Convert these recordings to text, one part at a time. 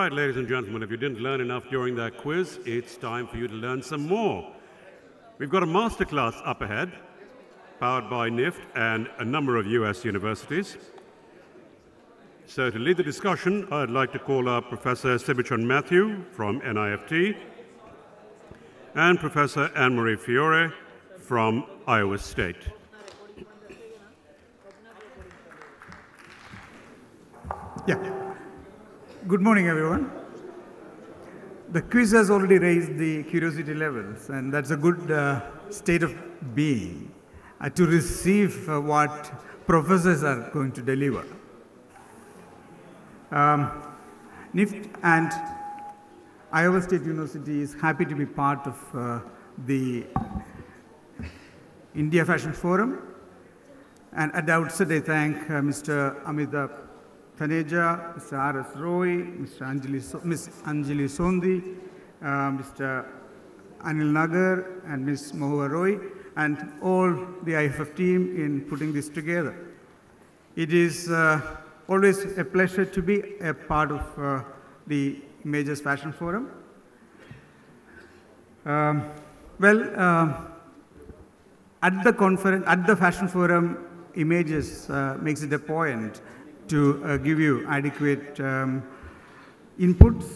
right, ladies and gentlemen, if you didn't learn enough during that quiz, it's time for you to learn some more. We've got a masterclass up ahead, powered by NIFT and a number of US universities. So to lead the discussion, I'd like to call up Professor Sibichan Mathew from NIFT and Professor Anne-Marie Fiore from Iowa State. Yeah. Good morning, everyone. The quiz has already raised the curiosity levels, and that's a good state of being to receive what professors are going to deliver. NIFT and Iowa State University is happy to be part of the India Fashion Forum. And at the outset, I thank Mr. Amitabh Taneja, Mr. R.S. Roy, Ms. Anjali Sondi, Mr. Anil Nagar, and Ms. Mohua Roy, and all the IFF team in putting this together. It is always a pleasure to be a part of the Images Fashion Forum. At the conference, at the Fashion Forum, Images makes it a point to give you adequate inputs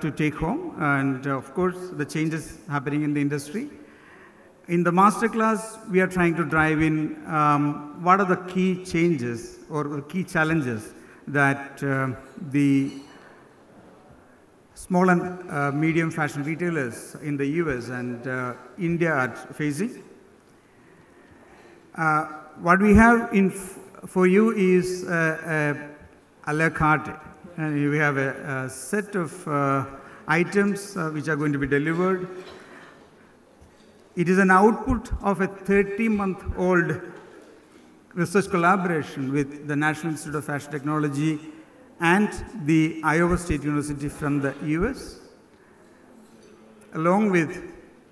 to take home, and of course, the changes happening in the industry. In the masterclass, we are trying to drive in what are the key changes or the key challenges that the small and medium fashion retailers in the US and India are facing. What we have for you is a la carte. And we have a set of items which are going to be delivered. It is an output of a 30-month-old research collaboration with the National Institute of Fashion Technology and the Iowa State University from the US, along with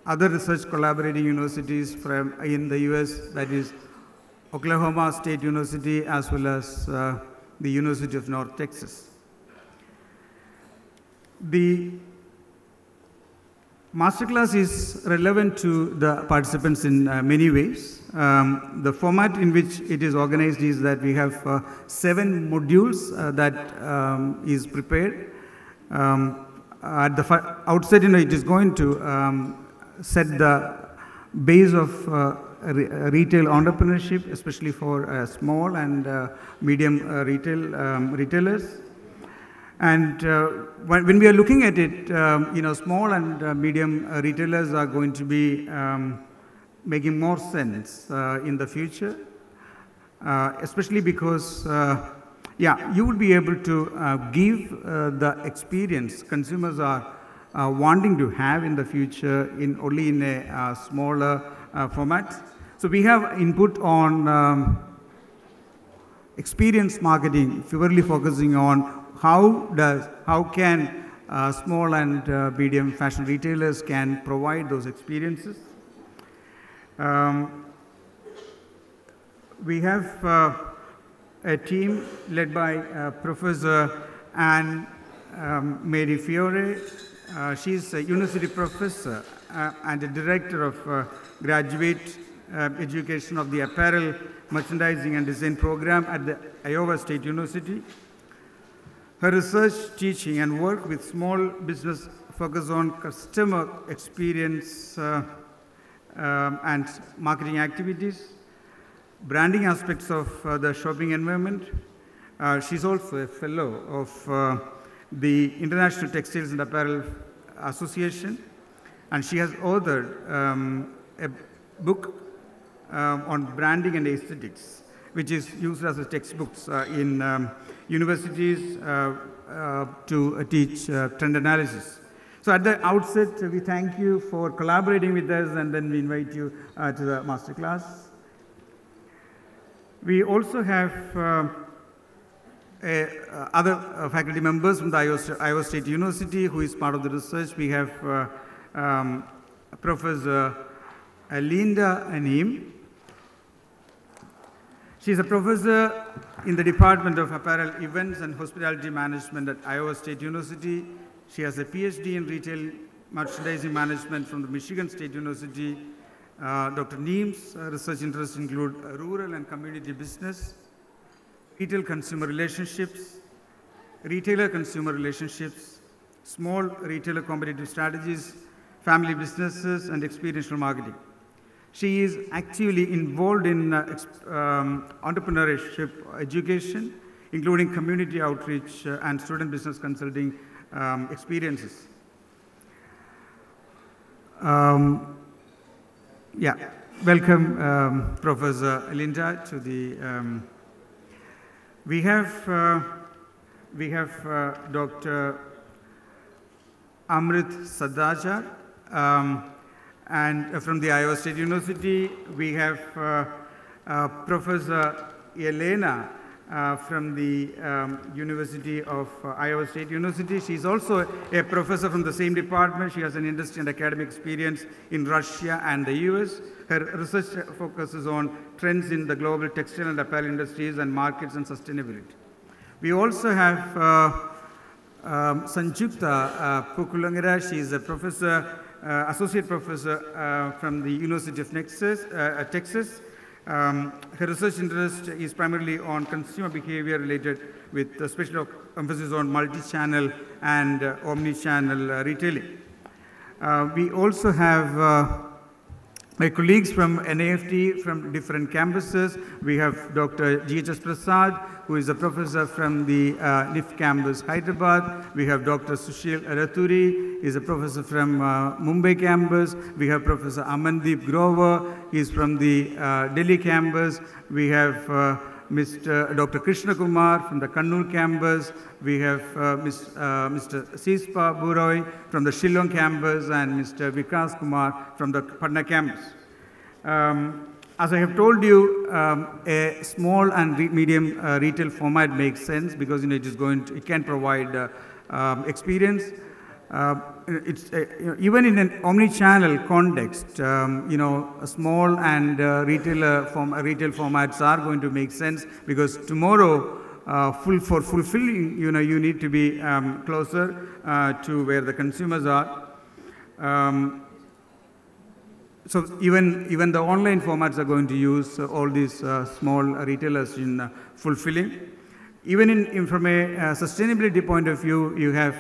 other research collaborating universities in the US, that is Oklahoma State University as well as the University of North Texas. The masterclass is relevant to the participants in many ways. The format in which it is organized is that we have 7 modules that is prepared. At the outset, it is going to set the base of retail entrepreneurship, especially for small and medium retailers. And when we are looking at it, small and medium retailers are going to be making more sense in the future, especially because, you would be able to give the experience consumers are wanting to have in the future only in a smaller format. So we have input on experience marketing, purely focusing on how can small and medium fashion retailers can provide those experiences. We have a team led by Professor Anne-Marie Fiore. She's a university professor and a director of graduate education of the Apparel, Merchandising and Design program at the Iowa State University. Her research, teaching, and work with small business focus on customer experience and marketing activities, branding aspects of the shopping environment. She's also a fellow of the International Textiles and Apparel Association, and she has authored a book on branding and aesthetics, which is used as a textbooks in universities to teach trend analysis. So at the outset, we thank you for collaborating with us, and then we invite you to the masterclass. We also have other faculty members from the Iowa State University who is part of the research. We have Professor Linda Anim. She is a professor in the Department of Apparel Events and Hospitality Management at Iowa State University. She has a Ph.D. in Retail Merchandising Management from the Michigan State University. Dr. Neem's research interests include rural and community business, retail consumer relationships, retailer consumer relationships, small retailer competitive strategies, family businesses, and experiential marketing. She is actively involved in entrepreneurship education, including community outreach and student business consulting experiences. Welcome, Professor Linda, to the. We have Dr. Amrit Sadajar, and from the Iowa State University, we have Professor Elena from the University of Iowa State University. She's also a professor from the same department. She has an industry and academic experience in Russia and the US. Her research focuses on trends in the global textile and apparel industries and markets and sustainability. We also have Sanjukta Pukulangara. She is a professor, associate professor from the University of Texas. Her research interest is primarily on consumer behavior related with a special emphasis on multi-channel and omni-channel retailing. We also have my colleagues from NIFT from different campuses. We have Dr. G.H.S. Prasad, who is a professor from the NIFT campus, Hyderabad. We have Dr. Sushil Raturi, he is a professor from Mumbai campus. We have Professor Amandeep Grover, he is from the Delhi campus. We have Dr. Krishna Kumar from the Kannur campus. We have Mr. Siewspah Buhroy from the Shillong campus and Mr. Vikas Kumar from the Patna campus. As I have told you, a small and medium retail format makes sense because it can provide experience. Even in an omni-channel context, a small and retail formats are going to make sense because tomorrow, for fulfilling, you need to be closer to where the consumers are. So even the online formats are going to use all these small retailers in fulfilling. Even from a sustainability point of view, you have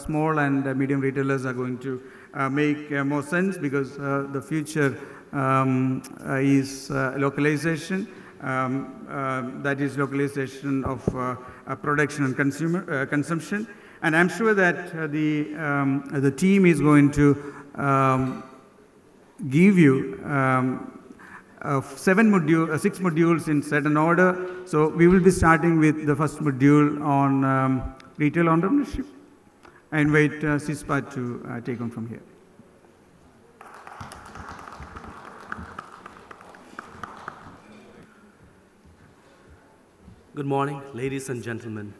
small and medium retailers are going to make more sense because the future is localization. That is localization of production and consumption. And I'm sure that the team is going to give you 6 modules in certain order. So we will be starting with the first module on retail entrepreneurship. I invite Siewspah to take on from here. Good morning, ladies and gentlemen.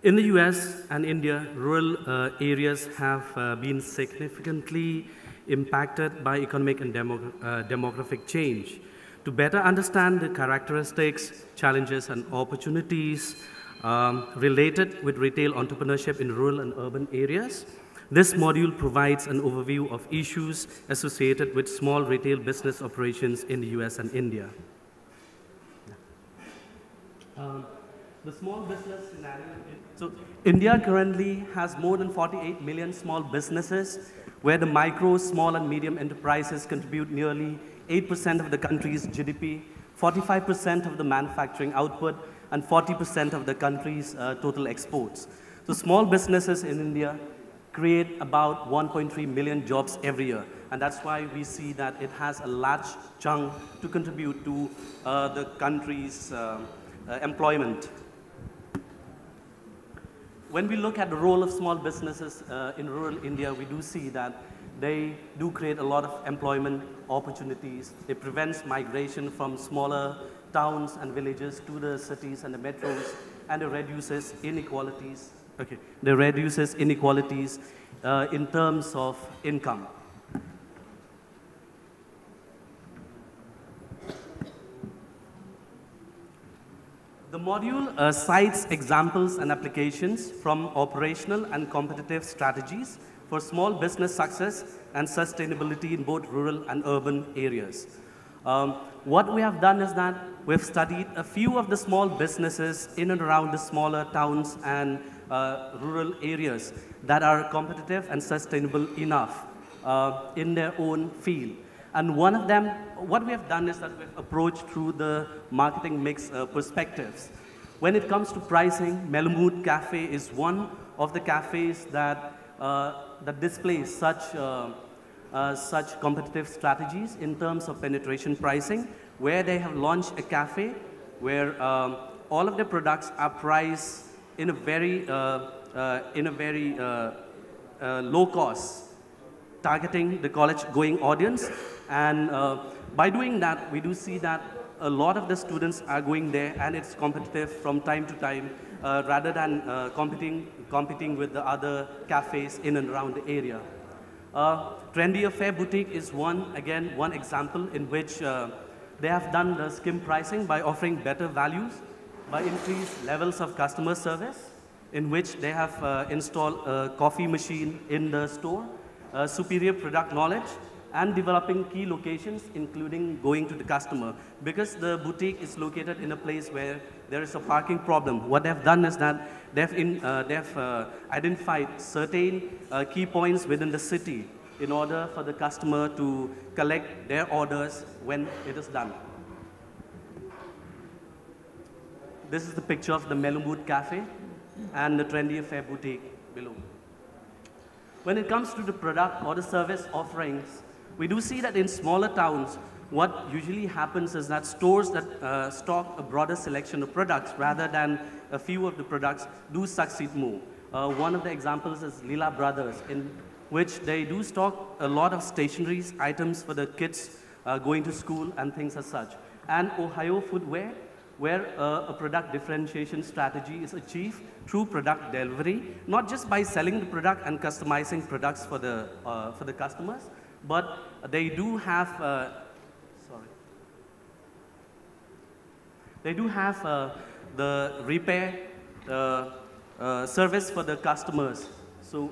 In the US and India, rural areas have been significantly impacted by economic and demographic change. To better understand the characteristics, challenges, and opportunities related with retail entrepreneurship in rural and urban areas, this module provides an overview of issues associated with small retail business operations in the US and India. The small business scenario. So India currently has more than 48 million small businesses, where the micro, small, and medium enterprises contribute nearly 8% of the country's GDP, 45% of the manufacturing output, and 40% of the country's total exports. So small businesses in India create about 1.3 million jobs every year. And that's why we see that it has a large chunk to contribute to the country's employment. When we look at the role of small businesses in rural India, we do see that they do create a lot of employment opportunities. It prevents migration from smaller towns and villages to the cities and the metros, and it reduces inequalities. Okay, it reduces inequalities in terms of income. The module cites examples and applications from operational and competitive strategies for small business success and sustainability in both rural and urban areas. What we have done is that we've studied a few of the small businesses in and around the smaller towns and rural areas that are competitive and sustainable enough in their own field. And one of them, what we have done is that we've approached through the marketing mix perspectives. When it comes to pricing, Melamud Cafe is one of the cafes that, that displays such competitive strategies in terms of penetration pricing, where they have launched a cafe where all of their products are priced in a very low cost, targeting the college-going audience. And by doing that, we do see that a lot of the students are going there, and it's competitive from time to time, rather than competing with the other cafes in and around the area. Trendy Affair Boutique is one example in which they have done the skim pricing by offering better values, by increased levels of customer service, in which they have installed a coffee machine in the store, superior product knowledge, and developing key locations, including going to the customer. Because the boutique is located in a place where there is a parking problem, what they've done is that they've identified certain key points within the city in order for the customer to collect their orders when it is done. This is the picture of the Melamud Cafe and the Trendy Affair Boutique below. When it comes to the product or the service offerings, we do see that in smaller towns, what usually happens is that stores that stock a broader selection of products rather than a few of the products do succeed more. One of the examples is Leela Brothers, in which they do stock a lot of stationery items for the kids going to school and things as such. And Ohio Footwear, where a product differentiation strategy is achieved through product delivery, not just by selling the product and customizing products for the customers, but they do have the repair service for the customers. So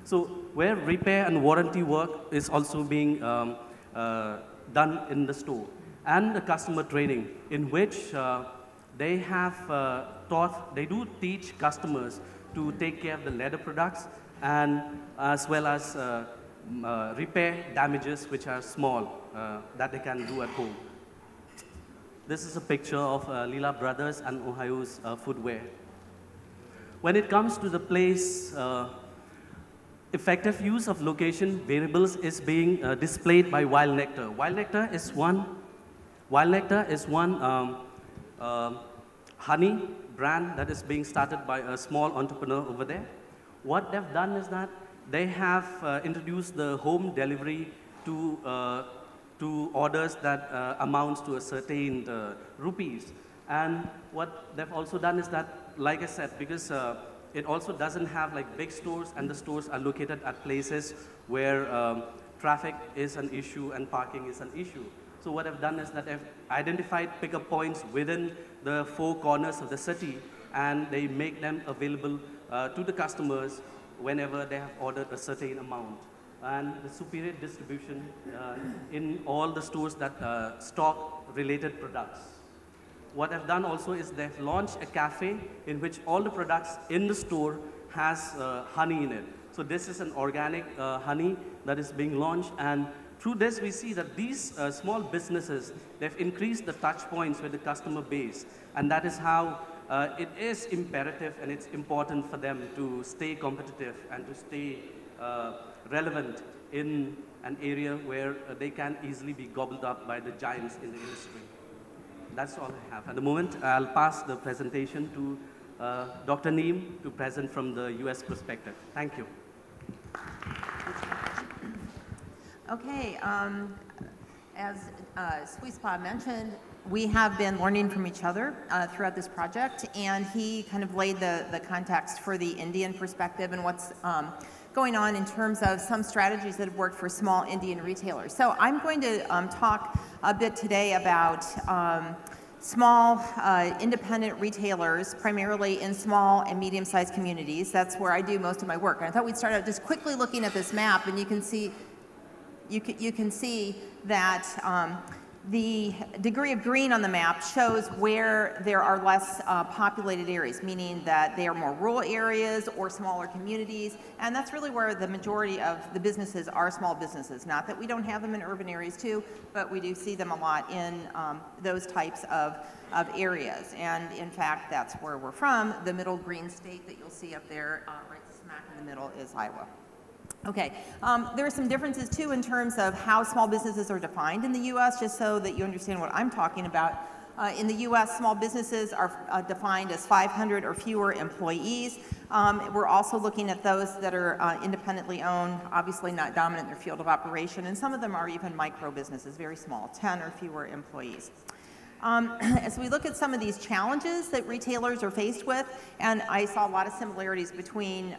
so where repair and warranty work is also being done in the store, and the customer training, in which they have they do teach customers to take care of the leather products, and as well as repair damages which are small that they can do at home. This is a picture of Leela Brothers and Ohio's footwear. When it comes to the place, effective use of location variables is being displayed by Wild Nectar. Wild Nectar is one honey brand that is being started by a small entrepreneur over there. What they've done is that they have introduced the home delivery to orders that amounts to a certain rupees. And what they've also done is that, like I said, because it also doesn't have like big stores, and the stores are located at places where traffic is an issue and parking is an issue. So what I've done is that I've identified pickup points within the 4 corners of the city, and they make them available to the customers whenever they have ordered a certain amount. And the superior distribution in all the stores that stock related products. What I've done also is they've launched a cafe in which all the products in the store has honey in it. So this is an organic honey that is being launched, and through this we see that these small businesses, they've increased the touch points with the customer base, and that is how it is imperative and it's important for them to stay competitive and to stay relevant in an area where they can easily be gobbled up by the giants in the industry. That's all I have. At the moment, I'll pass the presentation to Dr. Neem to present from the US perspective. Thank you. Okay, as Siewspah mentioned, we have been learning from each other throughout this project, and he kind of laid the context for the Indian perspective and what's going on in terms of some strategies that have worked for small Indian retailers. So I'm going to talk a bit today about small independent retailers, primarily in small and medium-sized communities. That's where I do most of my work. And I thought we'd start out just quickly looking at this map, and you can see that the degree of green on the map shows where there are less populated areas, meaning that they are more rural areas or smaller communities, and that's really where the majority of the businesses are small businesses. Not that we don't have them in urban areas too, but we do see them a lot in those types of areas. And in fact, that's where we're from. The middle green state that you'll see up there, right smack in the middle, is Iowa. Okay, there are some differences too in terms of how small businesses are defined in the U.S., just so that you understand what I'm talking about. In the U.S., small businesses are defined as 500 or fewer employees. We're also looking at those that are independently owned, obviously not dominant in their field of operation, and some of them are even micro businesses, very small, 10 or fewer employees. As we look at some of these challenges that retailers are faced with, and I saw a lot of similarities between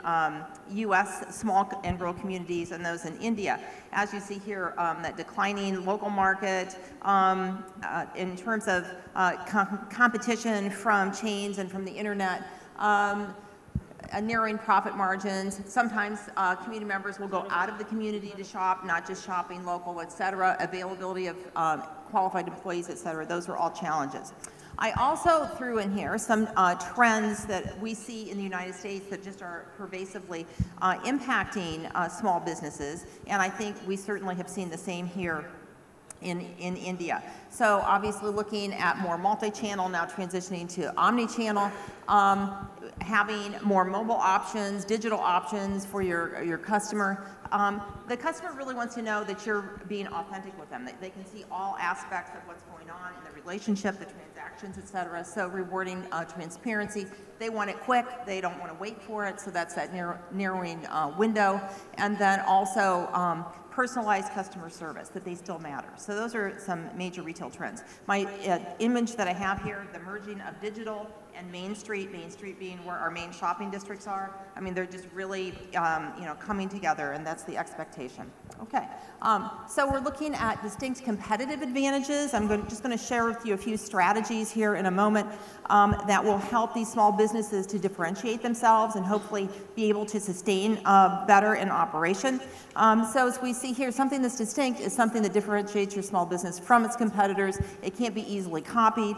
U.S. small and rural communities and those in India. As you see here, that declining local market, in terms of competition from chains and from the internet, narrowing profit margins. Sometimes community members will go out of the community to shop, not just shopping local, et cetera, availability of qualified employees, et cetera. Those are all challenges. I also threw in here some trends that we see in the United States that just are pervasively impacting small businesses, and I think we certainly have seen the same here in India. So obviously looking at more multi-channel, now transitioning to omni-channel, having more mobile options, digital options for your customer. The customer really wants to know that you're being authentic with them. They can see all aspects of what's going on in the relationship, the transactions, et cetera. So rewarding transparency. They want it quick. They don't want to wait for it. So that's that narrowing window. And then also personalized customer service, that they still matter. So those are some major retail trends. My image that I have here, the merging of digital and Main Street being where our main shopping districts are. I mean, they're just really, coming together, and that's the expectation. Okay, so we're looking at distinct competitive advantages. I'm just going to share with you a few strategies here in a moment that will help these small businesses to differentiate themselves and hopefully be able to sustain better in operation. So as we see here, something that's distinct is something that differentiates your small business from its competitors. It can't be easily copied.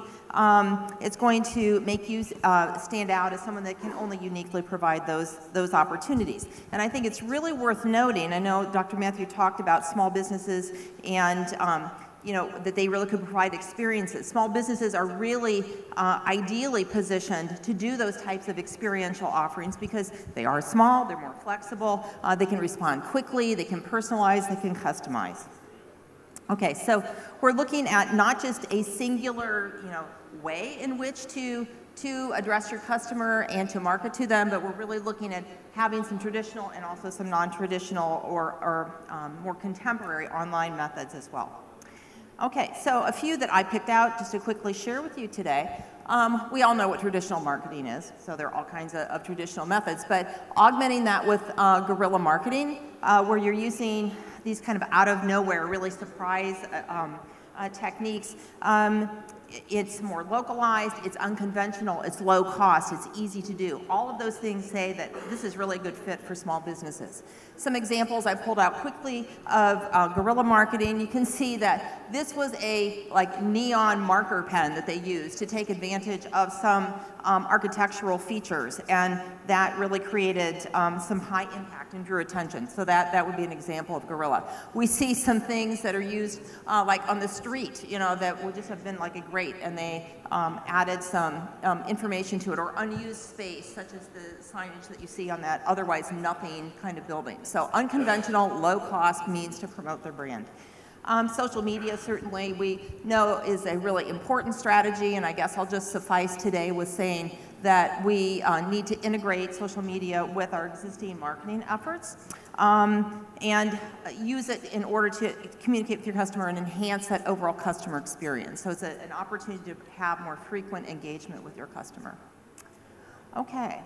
It's going to make you stand out as someone that can only uniquely provide those opportunities. And I think it's really worth noting, I know Dr. Mathew talked about small businesses and that they really could provide experiences. Small businesses are really ideally positioned to do those types of experiential offerings because they are small, they're more flexible, they can respond quickly, they can personalize, they can customize. Okay, so we're looking at not just a singular, way in which to address your customer and to market to them, but we're really looking at having some traditional and also some non-traditional or more contemporary online methods as well. Okay, so a few that I picked out just to quickly share with you today. We all know what traditional marketing is, so there are all kinds of traditional methods, but augmenting that with guerrilla marketing, where you're using these kind of out of nowhere, really surprise techniques. It's more localized, it's unconventional, it's low cost, it's easy to do. All of those things say that this is really a good fit for small businesses. Some examples I pulled out quickly of guerrilla marketing. You can see that this was a neon marker pen that they used to take advantage of some architectural features, and that really created some high impact and drew attention. So that would be an example of guerrilla. We see some things that are used like on the street, that would just have been like a grate, and they added some information to it, or unused space, such as the signage that you see on that otherwise nothing kind of building. So unconventional, low-cost means to promote their brand. Social media, certainly, we know is a really important strategy, and I guess I'll just suffice today with saying that we need to integrate social media with our existing marketing efforts and use it in order to communicate with your customer and enhance that overall customer experience. So it's an opportunity to have more frequent engagement with your customer. Okay.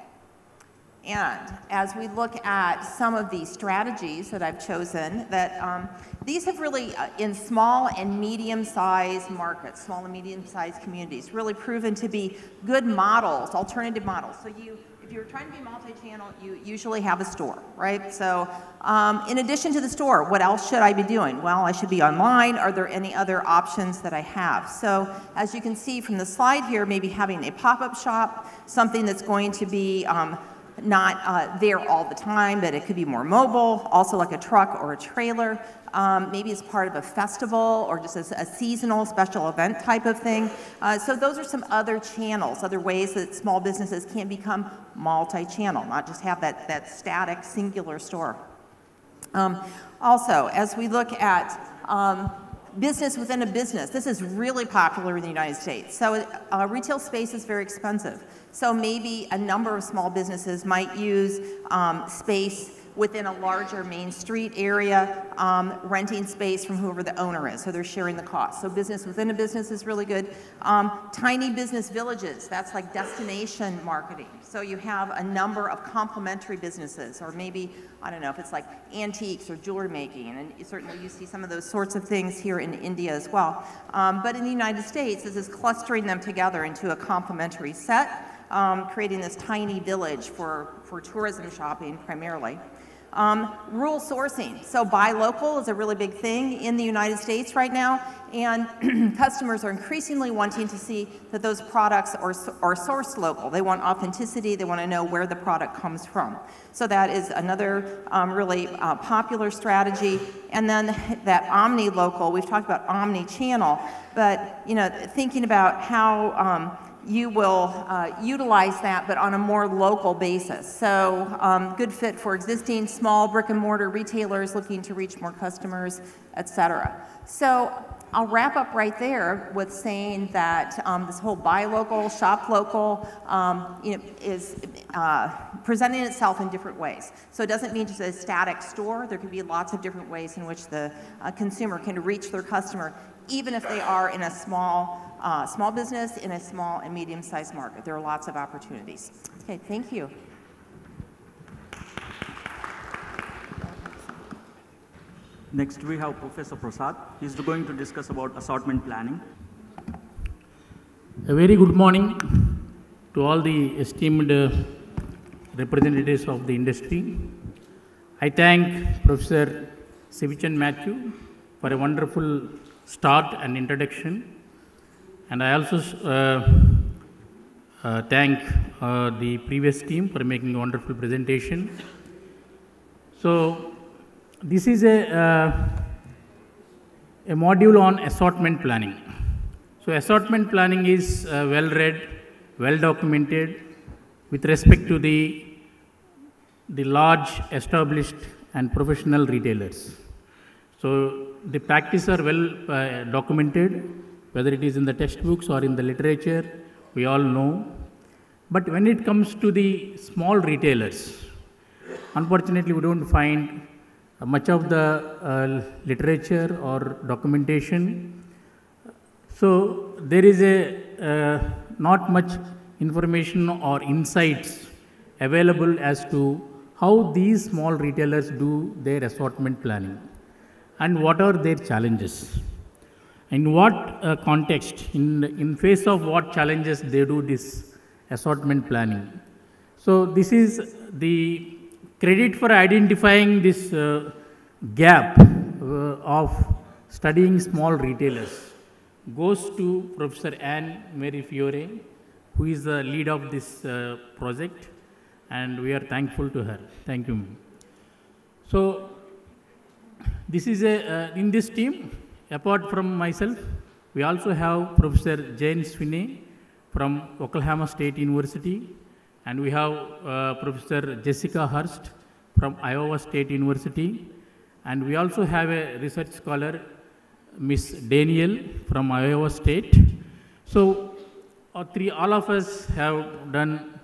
And as we look at some of these strategies that I've chosen, that these have really, in small and medium-sized markets, small and medium-sized communities, really proven to be good models, alternative models. So if you're trying to be multi-channel, you usually have a store, right? So in addition to the store, what else should I be doing? Well, I should be online. Are there any other options that I have? So as you can see from the slide here, maybe having a pop-up shop, something that's going to be not there all the time, but it could be more mobile, also like a truck or a trailer, maybe as part of a festival or just as a seasonal special event type of thing. So those are some other channels, other ways that small businesses can become multi-channel, not just have that static singular store. Also, as we look at business within a business, this is really popular in the United States. So retail space is very expensive. So maybe a number of small businesses might use space within a larger main street area, renting space from whoever the owner is, so they're sharing the cost. So business within a business is really good. Tiny business villages, that's like destination marketing. So you have a number of complementary businesses, or maybe, I don't know, if it's like antiques or jewelry making, and certainly you see some of those sorts of things here in India as well. But in the United States, this is clustering them together into a complementary set, creating this tiny village for tourism shopping primarily. Rural sourcing. So buy local is a really big thing in the United States right now, and customers are increasingly wanting to see that those products are sourced local. They want authenticity, they want to know where the product comes from. So that is another really popular strategy. And then that omni-local, we've talked about omni-channel, but thinking about how you will utilize that, but on a more local basis. So good fit for existing small brick and mortar retailers looking to reach more customers, etc. So I'll wrap up right there with saying that this whole buy local, shop local is presenting itself in different ways. So it doesn't mean just a static store. There could be lots of different ways in which the consumer can reach their customer, even if they are in a small business in a small and medium-sized market. There are lots of opportunities. Okay, thank you. Next, we have Professor Prasad. He's going to discuss about assortment planning. A very good morning to all the esteemed representatives of the industry. I thank Professor Sibichan Mathew for a wonderful start and introduction. And I also thank the previous team for making a wonderful presentation. So this is a module on assortment planning. So assortment planning is well read, well documented with respect to the large established and professional retailers. So the practices are well documented, whether it is in the textbooks or in the literature, we all know. But when it comes to the small retailers, unfortunately we don't find much of the literature or documentation. So there is not much information or insights available as to how these small retailers do their assortment planning and what are their challenges. In what context, in face of what challenges they do this assortment planning. So this is the credit for identifying this gap of studying small retailers goes to Professor Anne Marie Fiore, who is the lead of this project, and we are thankful to her. Thank you. So this is in this team, apart from myself, we also have Professor Jane Swinney from Oklahoma State University, and we have Professor Jessica Hurst from Iowa State University, and we also have a research scholar, Miss Daniel from Iowa State. So all of us have done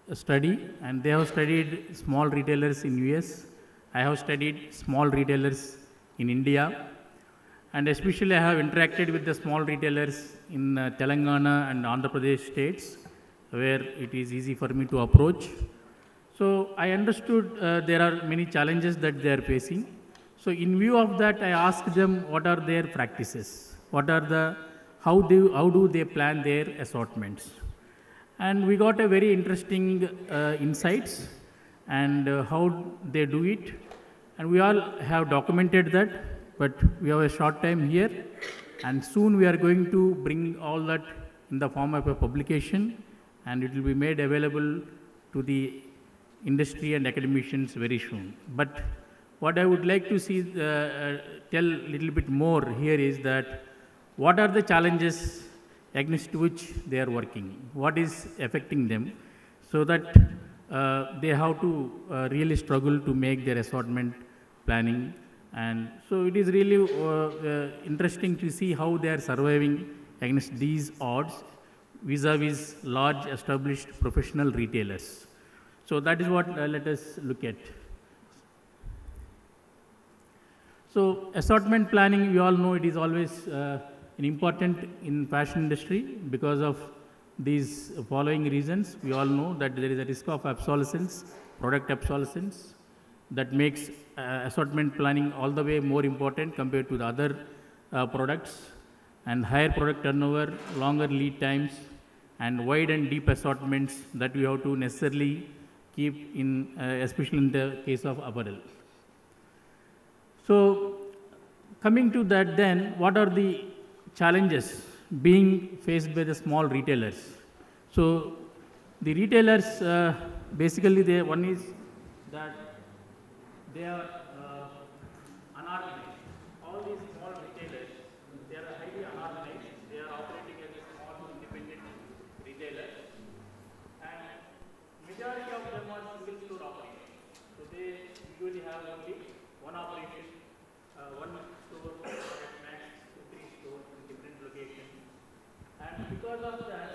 a study, and they have studied small retailers in US. I have studied small retailers in India. And especially I have interacted with the small retailers in Telangana and Andhra Pradesh states, where it is easy for me to approach. So I understood there are many challenges that they are facing. So in view of that, I asked them what are their practices, how do they plan their assortments, and we got a very interesting insights and how they do it, and we all have documented that, but we have a short time here, and soon we are going to bring all that in the form of a publication, and it will be made available to the industry and academicians very soon. But what I would like to see, tell a little bit more here is that what are the challenges against which they are working, what is affecting them, so that they have to really struggle to make their assortment planning. And so it is really interesting to see how they are surviving against these odds vis-a-vis large established professional retailers. So that is what let us look at. So assortment planning, we all know it is always important in fashion industry because of these following reasons. We all know that there is a risk of obsolescence, product obsolescence, that makes assortment planning all the way more important compared to the other products, and higher product turnover, longer lead times, and wide and deep assortments that we have to necessarily keep in, especially in the case of apparel. So coming to that then, what are the challenges being faced by the small retailers? So the retailers, basically one is that they are unorganized. All these small retailers, they are highly unorganized. They are operating as a small independent retailers, and majority of them are single store operators. So they usually have only one operation, one store at max 3 stores in different locations, and because of that,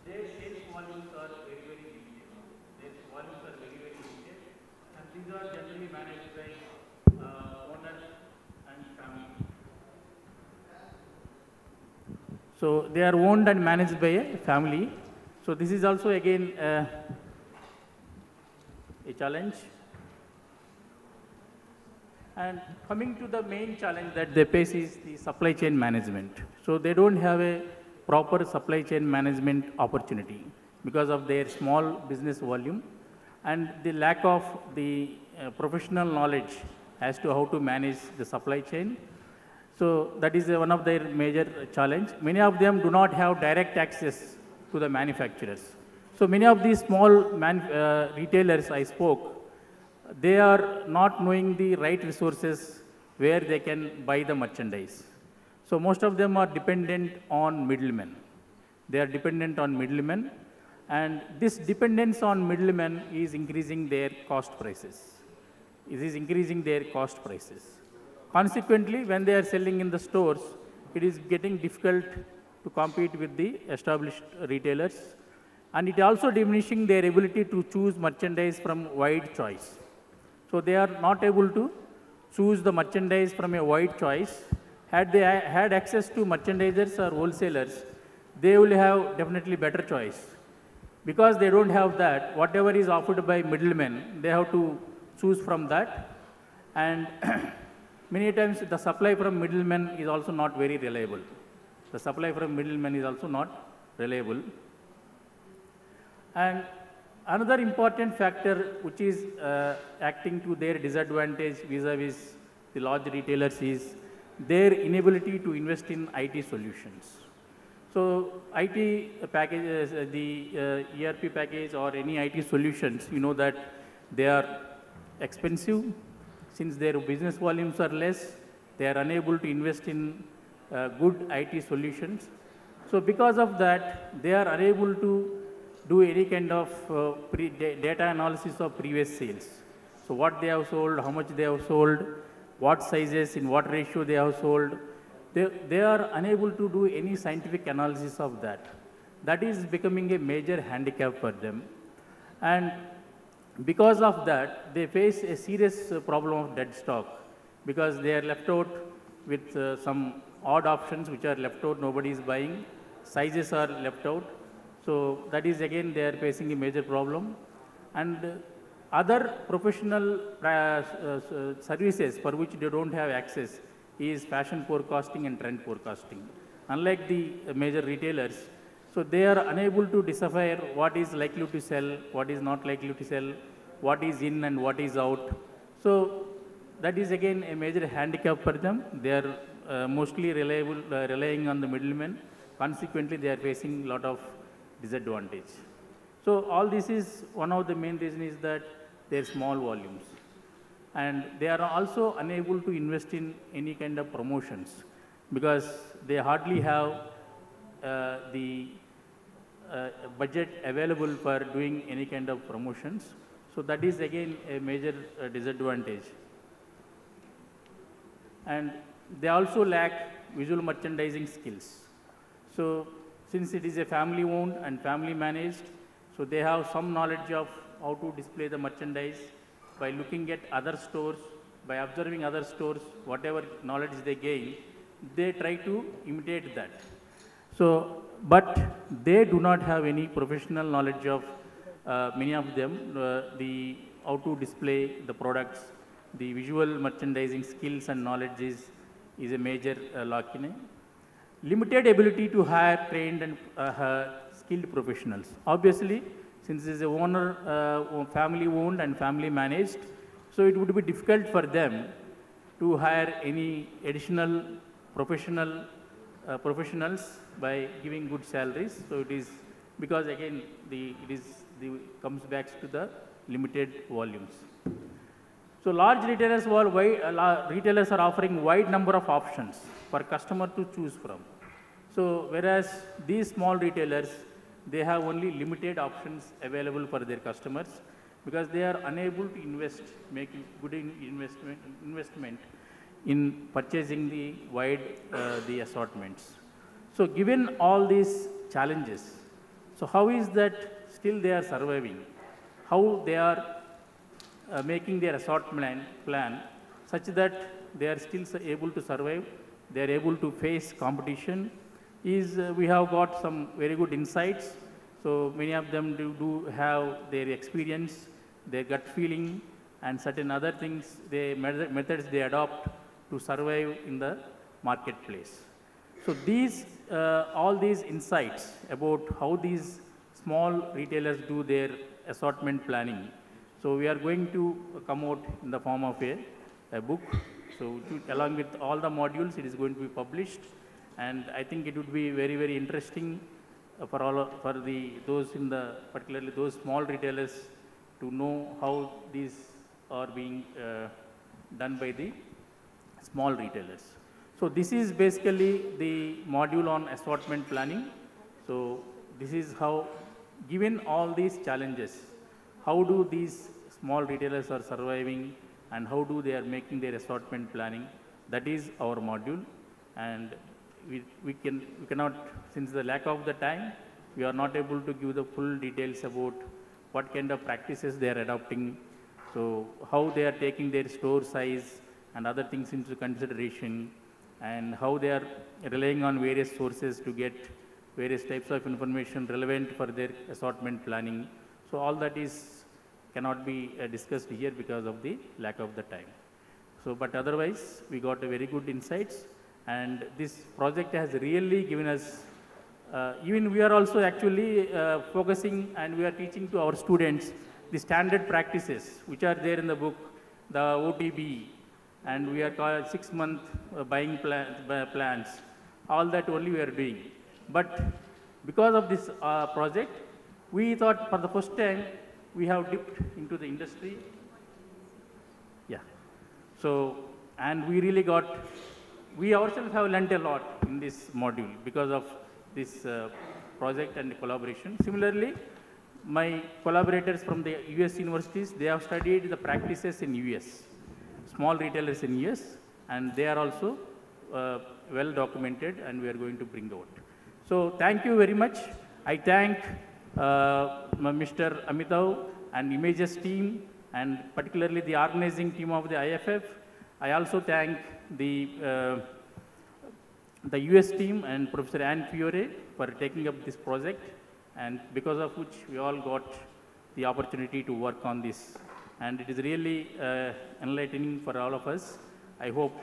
their sales volumes are very, very limited. Their volumes are very, very limited, and these are generally managed by owners and family. So they are owned and managed by a family. So this is also again a challenge. And coming to the main challenge that they face is the supply chain management. So they don't have a proper supply chain management opportunity because of their small business volume and the lack of the professional knowledge as to how to manage the supply chain. So that is one of their major challenge. Many of them do not have direct access to the manufacturers. So many of these small retailers I spoke, they are not knowing the right resources where they can buy the merchandise. So most of them are dependent on middlemen. They are dependent on middlemen, and this dependence on middlemen is increasing their cost prices. It is increasing their cost prices. Consequently, when they are selling in the stores, it is getting difficult to compete with the established retailers, and it also diminishing their ability to choose merchandise from wide choice. So they are not able to choose the merchandise from a wide choice. Had they had access to merchandisers or wholesalers, they will have definitely better choice. Because they don't have that, whatever is offered by middlemen, they have to choose from that. And many times the supply from middlemen is also not very reliable. The supply from middlemen is also not reliable. And another important factor which is acting to their disadvantage vis-a-vis the large retailers is their inability to invest in IT solutions. So IT packages, the ERP package or any IT solutions, you know that they are expensive. Since their business volumes are less, they are unable to invest in good IT solutions. So because of that, they are unable to do any kind of data analysis of previous sales. So what they have sold, how much they have sold, what sizes, in what ratio they have sold. They are unable to do any scientific analysis of that. That is becoming a major handicap for them. And because of that, they face a serious problem of dead stock because they are left out with some odd options which are left out, nobody is buying. Sizes are left out. So that is again they are facing a major problem. And Other professional services for which they don't have access is fashion forecasting and trend forecasting. Unlike the major retailers, so they are unable to decipher what is likely to sell, what is not likely to sell, what is in and what is out. So that is again a major handicap for them. They are mostly relying on the middlemen. Consequently, they are facing a lot of disadvantage. So all this is one of the main reasons is that their small volumes. And they are also unable to invest in any kind of promotions because they hardly have the budget available for doing any kind of promotions. So that is again a major disadvantage. And they also lack visual merchandising skills. So since it is a family owned and family managed, so they have some knowledge of how to display the merchandise by looking at other stores, by observing other stores, whatever knowledge they gain, they try to imitate that. So, but they do not have any professional knowledge of, many of them, how to display the products. The visual merchandising skills and knowledge is a major lacunae. Limited ability to hire trained and skilled professionals. Obviously, since it is a owner, family owned and family managed, so it would be difficult for them to hire any additional professionals by giving good salaries. So it is because again comes back to the limited volumes. So large retailers retailers are offering wide number of options for customer to choose from. So whereas these small retailers, they have only limited options available for their customers because they are unable to invest, make good investment in purchasing the wide the assortments. So given all these challenges, so how is that still they are surviving? How they are making their assortment plan such that they are still able to survive, they are able to face competition, is we have got some very good insights. So many of them do have their experience, their gut feeling, and certain other things, methods they adopt to survive in the marketplace. So these, all these insights about how these small retailers do their assortment planning, so we are going to come out in the form of a book. So along with all the modules, it is going to be published. And I think it would be very, very interesting for those in the, particularly those small retailers to know how these are being done by the small retailers. So this is basically the module on assortment planning. So this is how, given all these challenges, how do these small retailers are surviving and how do they are making their assortment planning? That is our module. And we cannot, since the lack of the time, we are not able to give the full details about what kind of practices they are adopting, so how they are taking their store size and other things into consideration, and how they are relying on various sources to get various types of information relevant for their assortment planning. So all that cannot be discussed here because of the lack of the time. So, but otherwise, we got a very good insights, and this project has really given us, even we are also actually focusing and we are teaching to our students the standard practices which are there in the book, the OTB, and we are called 6-month buying plans. All that only we are doing. But because of this project, we thought for the first time we have dipped into the industry. Yeah. So, and we really got, we ourselves have learned a lot in this module because of this project and collaboration. Similarly, my collaborators from the US universities, they have studied the practices in US, small retailers in US, and they are also well documented, and we are going to bring out. So thank you very much. I thank Mr. Amitav and Images team, and particularly the organizing team of the IFF. I also thank the US team and Professor Anne Fiore for taking up this project, and because of which we all got the opportunity to work on this and it is really enlightening for all of us. I hope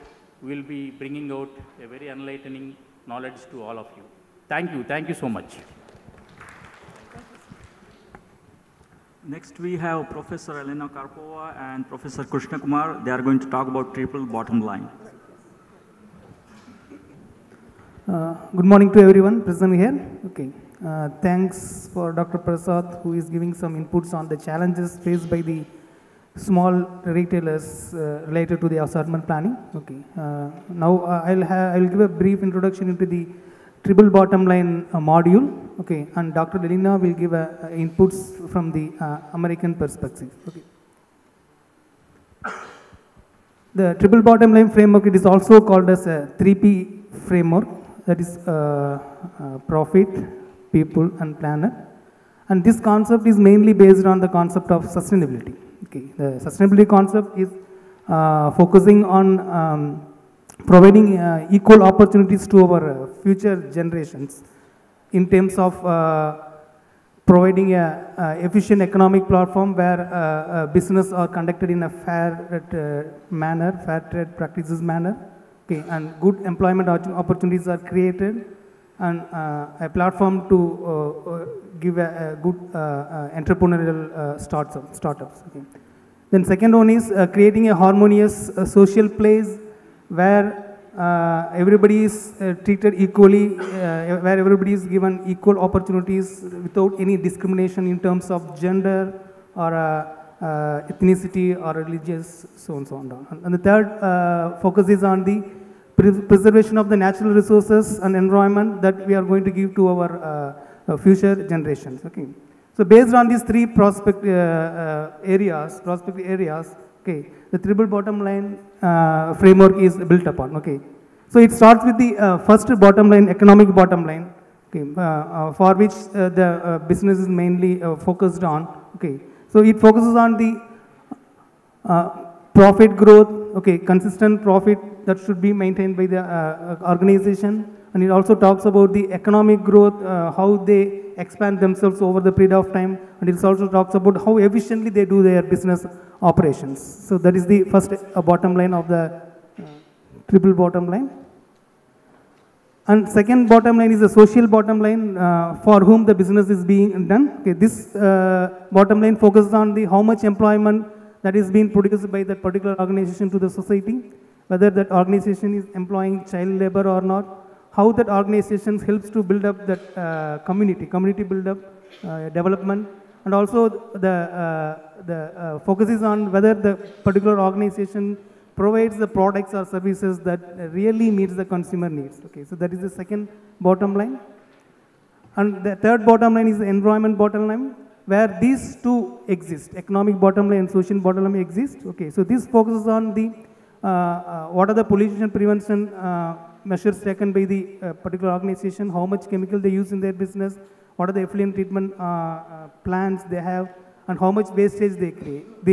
we will be bringing out a very enlightening knowledge to all of you. Thank you so much. Next, we have Professor Elena Karpova and Professor Krishna Kumar. They are going to talk about triple bottom line. Good morning to everyone present here. Okay. Thanks for Dr. Prasad, who is giving some inputs on the challenges faced by the small retailers related to the assortment planning. Okay. Now I'll give a brief introduction into the triple bottom line module. Okay. And Dr. Elena will give inputs from the American perspective. Okay. The triple bottom line framework, it is also called as a 3P framework. That is profit, people, and planet. And this concept is mainly based on the concept of sustainability. Okay. The sustainability concept is focusing on providing equal opportunities to our future generations in terms of providing an efficient economic platform where business are conducted in a fair manner, fair trade practices manner. Okay, and good employment opportunities are created, and a platform to give a good entrepreneurial startups. Okay. Then second one is creating a harmonious social place where everybody is treated equally, where everybody is given equal opportunities without any discrimination in terms of gender or ethnicity or religious, so on and so on. And the third focus is on the preservation of the natural resources and environment that we are going to give to our future generations. Okay. So based on these three prospect areas, okay, the triple bottom line framework is built upon. Okay. So it starts with the first bottom line, economic bottom line, okay, for which the business is mainly focused on. Okay. So it focuses on the profit growth, okay, consistent profit that should be maintained by the organization, and it also talks about the economic growth, how they expand themselves over the period of time, and it also talks about how efficiently they do their business operations. So that is the first bottom line of the triple bottom line. And second bottom line is the social bottom line for whom the business is being done. Okay, this bottom line focuses on the how much employment that is being produced by that particular organization to the society, whether that organization is employing child labor or not, how that organization helps to build up that community build up, development, and also the focus is on whether the particular organization provides the products or services that really meets the consumer needs. Okay, so that is the second bottom line. And the third bottom line is the environment bottom line, where these two exist, economic bottom line and social bottom line exist. Okay, so this focuses on the what are the pollution prevention measures taken by the particular organization, how much chemical they use in their business, what are the effluent treatment plans they have, and how much wastage they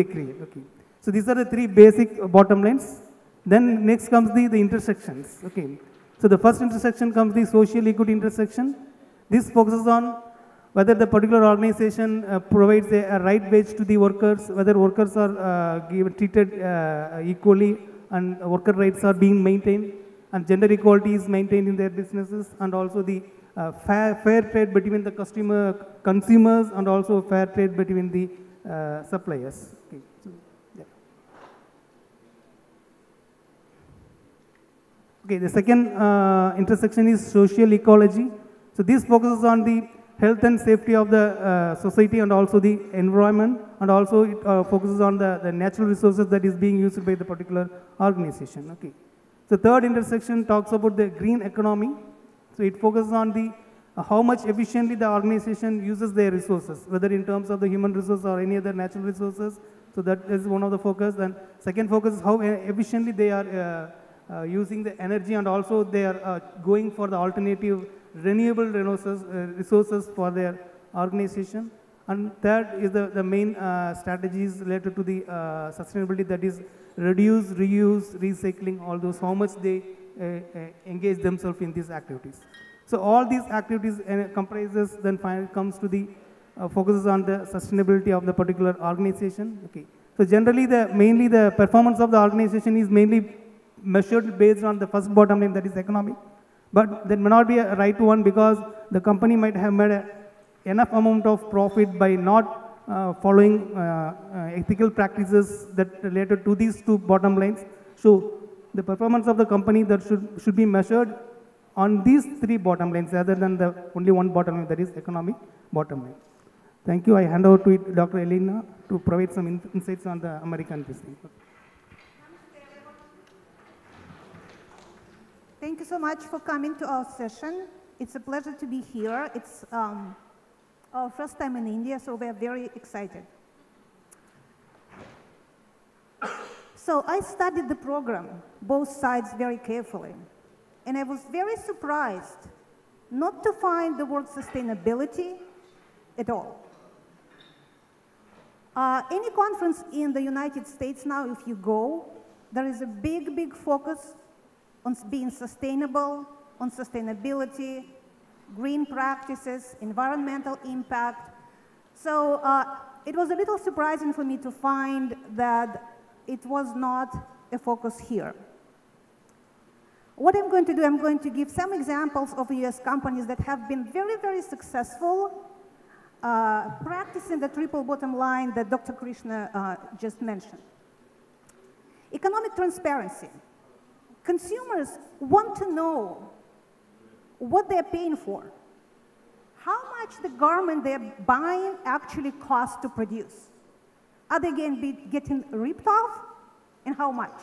create. Okay. So these are the three basic bottom lines. Then next comes the intersections. Okay. So the first intersection comes the social equity intersection. This focuses on whether the particular organization provides a right wage to the workers, whether workers are treated equally and worker rights are being maintained, and gender equality is maintained in their businesses, and also the fair trade between the consumers and also fair trade between the suppliers. Okay. So, yeah. Okay, the second intersection is social ecology. So this focuses on the health and safety of the society and also the environment, and also it focuses on the natural resources that is being used by the particular organization. Okay. So third intersection talks about the green economy. So it focuses on the how much efficiently the organization uses their resources, whether in terms of the human resources or any other natural resources. So that is one of the focus. And second focus is how efficiently they are using the energy, and also they are going for the alternative renewable resources for their organization. And third is the main strategies related to the sustainability, that is reduce, reuse, recycling, all those, how much they engage themselves in these activities. So all these activities comprises, then finally comes to the focuses on the sustainability of the particular organization. Okay. So generally, mainly the performance of the organization is mainly measured based on the first bottom line, that is economic. But that may not be a right one, because the company might have made enough amount of profit by not following ethical practices that related to these two bottom lines. So the performance of the company that should be measured on these three bottom lines rather than the only one bottom line, that is economic bottom line. Thank you. I hand over to Dr. Elena to provide some insights on the American business. Thank you so much for coming to our session. It's a pleasure to be here. It's our first time in India, so we're very excited. So I studied the program, both sides, very carefully. And I was very surprised not to find the word sustainability at all. Any conference in the United States now, if you go, there is a big, big focus on being sustainable, on sustainability, green practices, environmental impact. So it was a little surprising for me to find that it was not a focus here. What I'm going to do, I'm going to give some examples of US companies that have been very, very successful practicing the triple bottom line that Dr. Krishna just mentioned. Economic transparency. Consumers want to know what they're paying for, how much the garment they're buying actually costs to produce. Are they going to be getting ripped off, and how much?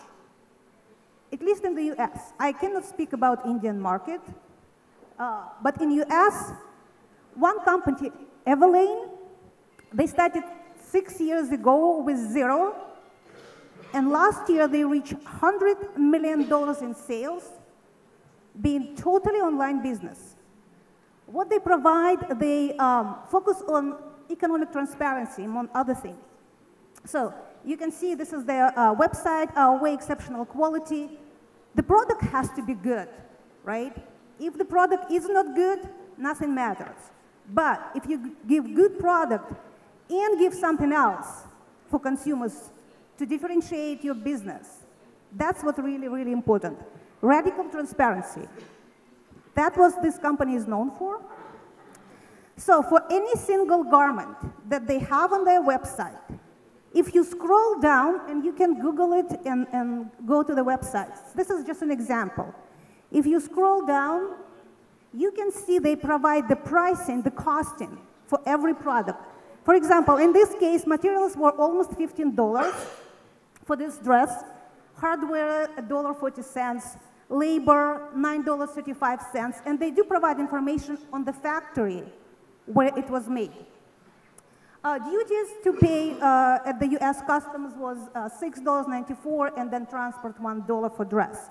At least in the US. I cannot speak about Indian market, but in US, one company, Everlane, they started 6 years ago with zero, and last year they reached $100 million in sales, being totally online business. What they provide, they focus on economic transparency, among other things. So you can see this is their website, way exceptional quality. The product has to be good, right? If the product is not good, nothing matters. But if you give good product and give something else for consumers to differentiate your business, that's what really, really important. Radical transparency. That was this company is known for. So for any single garment that they have on their website, if you scroll down, and you can Google it and go to the websites. This is just an example. If you scroll down, you can see they provide the pricing, the costing for every product. For example, in this case, materials were almost $15 for this dress, hardware $1.40, labor $9.35, and they do provide information on the factory where it was made. Duties to pay at the US customs was $6.94, and then transport $1 for dress.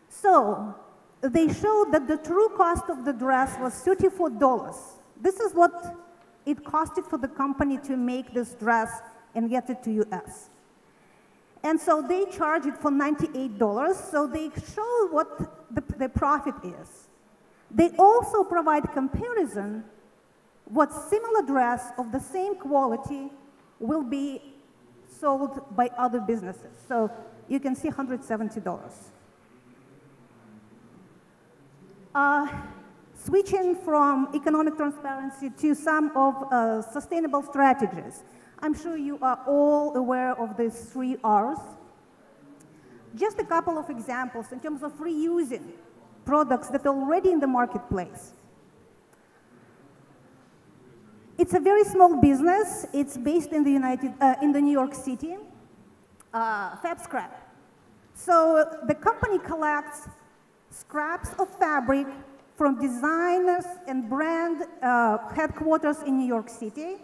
So they showed that the true cost of the dress was $34. This is what it costed for the company to make this dress and get it to US. And so they charge it for $98, so they show what the profit is. They also provide comparison what similar dress of the same quality will be sold by other businesses. So you can see $170. Switching from economic transparency to some of sustainable strategies. I'm sure you are all aware of these 3 R's. Just a couple of examples in terms of reusing products that are already in the marketplace. It's a very small business. It's based in the New York City, Fab Scrap. So the company collects scraps of fabric from designers and brand headquarters in New York City,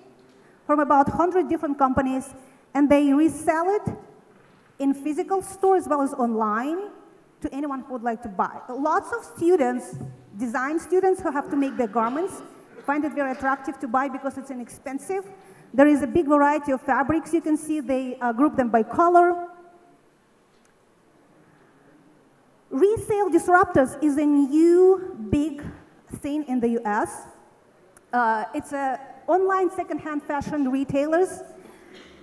from about 100 different companies, and they resell it in physical stores as well as online to anyone who would like to buy. Lots of students, design students who have to make their garments, find it very attractive to buy because it's inexpensive. There is a big variety of fabrics. You can see they group them by color. Resale disruptors is a new big thing in the US. It's online secondhand fashion retailers.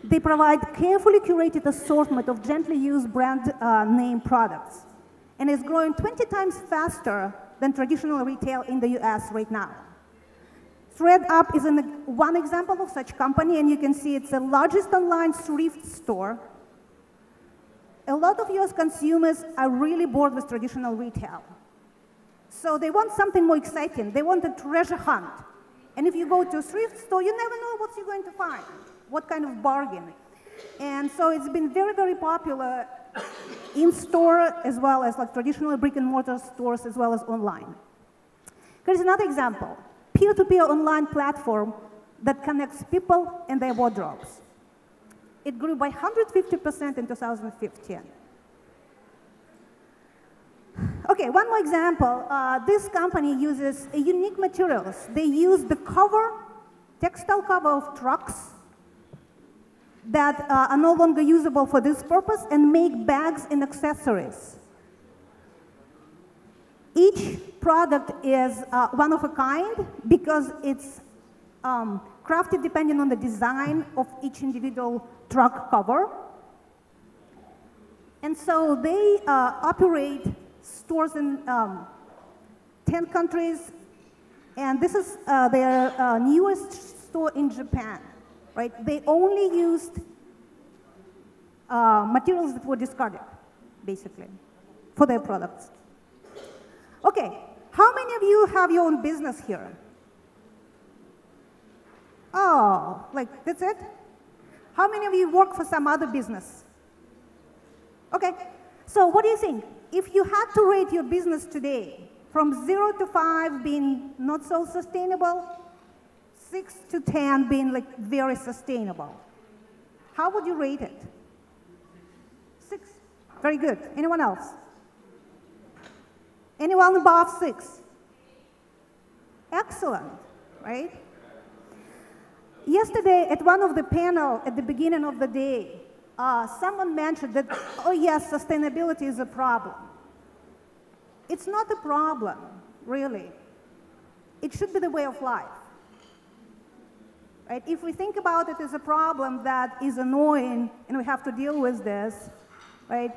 They provide carefully curated assortment of gently used brand name products, and is growing 20 times faster than traditional retail in the US right now. ThreadUp is one example of such company, and you can see it's the largest online thrift store. A lot of US consumers are really bored with traditional retail. So they want something more exciting. They want a treasure hunt. And if you go to a thrift store, you never know what you're going to find, what kind of bargain. And so it's been very, very popular in store as well as like traditional brick and mortar stores as well as online. Here's another example, peer-to-peer online platform that connects people and their wardrobes. It grew by 150% in 2015. Okay, one more example. This company uses unique materials. They use the cover, textile cover of trucks that are no longer usable for this purpose and make bags and accessories. Each product is one of a kind because it's crafted depending on the design of each individual truck cover. And so they operate stores in 10 countries, and this is their newest store in Japan, right? They only used materials that were discarded, basically, for their products. Okay, how many of you have your own business here? Oh, like, that's it? How many of you work for some other business? Okay, so what do you think? If you had to rate your business today, from 0 to 5 being not so sustainable, 6 to 10 being like very sustainable, how would you rate it? 6, very good. Anyone else? Anyone above 6? Excellent, right? Yesterday at one of the panel at the beginning of the day, someone mentioned that, oh yes, sustainability is a problem. It's not a problem, really. It should be the way of life. Right? If we think about it as a problem that is annoying and we have to deal with this, right,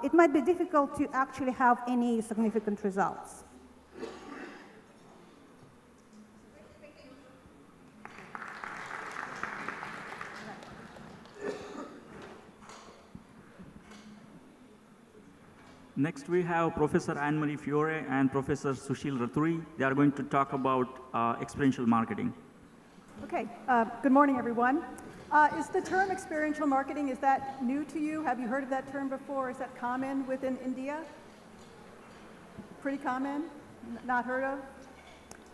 it might be difficult to actually have any significant results. Next, we have Professor Anne-Marie Fiore and Professor Sushil Raturi. They are going to talk about experiential marketing. Okay, good morning, everyone. Is the term experiential marketing, is that new to you? Have you heard of that term before? Is that common within India? Pretty common? Not heard of?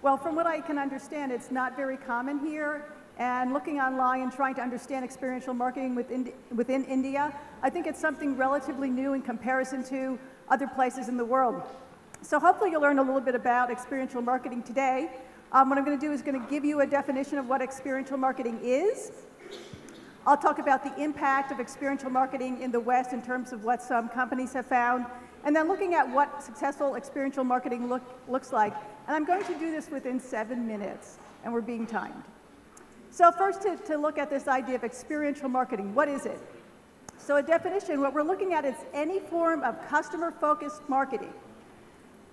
Well, from what I can understand, it's not very common here. And looking online and trying to understand experiential marketing within India, I think it's something relatively new in comparison to other places in the world. So hopefully you'll learn a little bit about experiential marketing today. What I'm going to do is going to give you a definition of what experiential marketing is. I'll talk about the impact of experiential marketing in the West in terms of what some companies have found, and then looking at what successful experiential marketing looks like. And I'm going to do this within 7 minutes, and we're being timed. So first, to look at this idea of experiential marketing, what is it? So a definition, what we're looking at is any form of customer-focused marketing,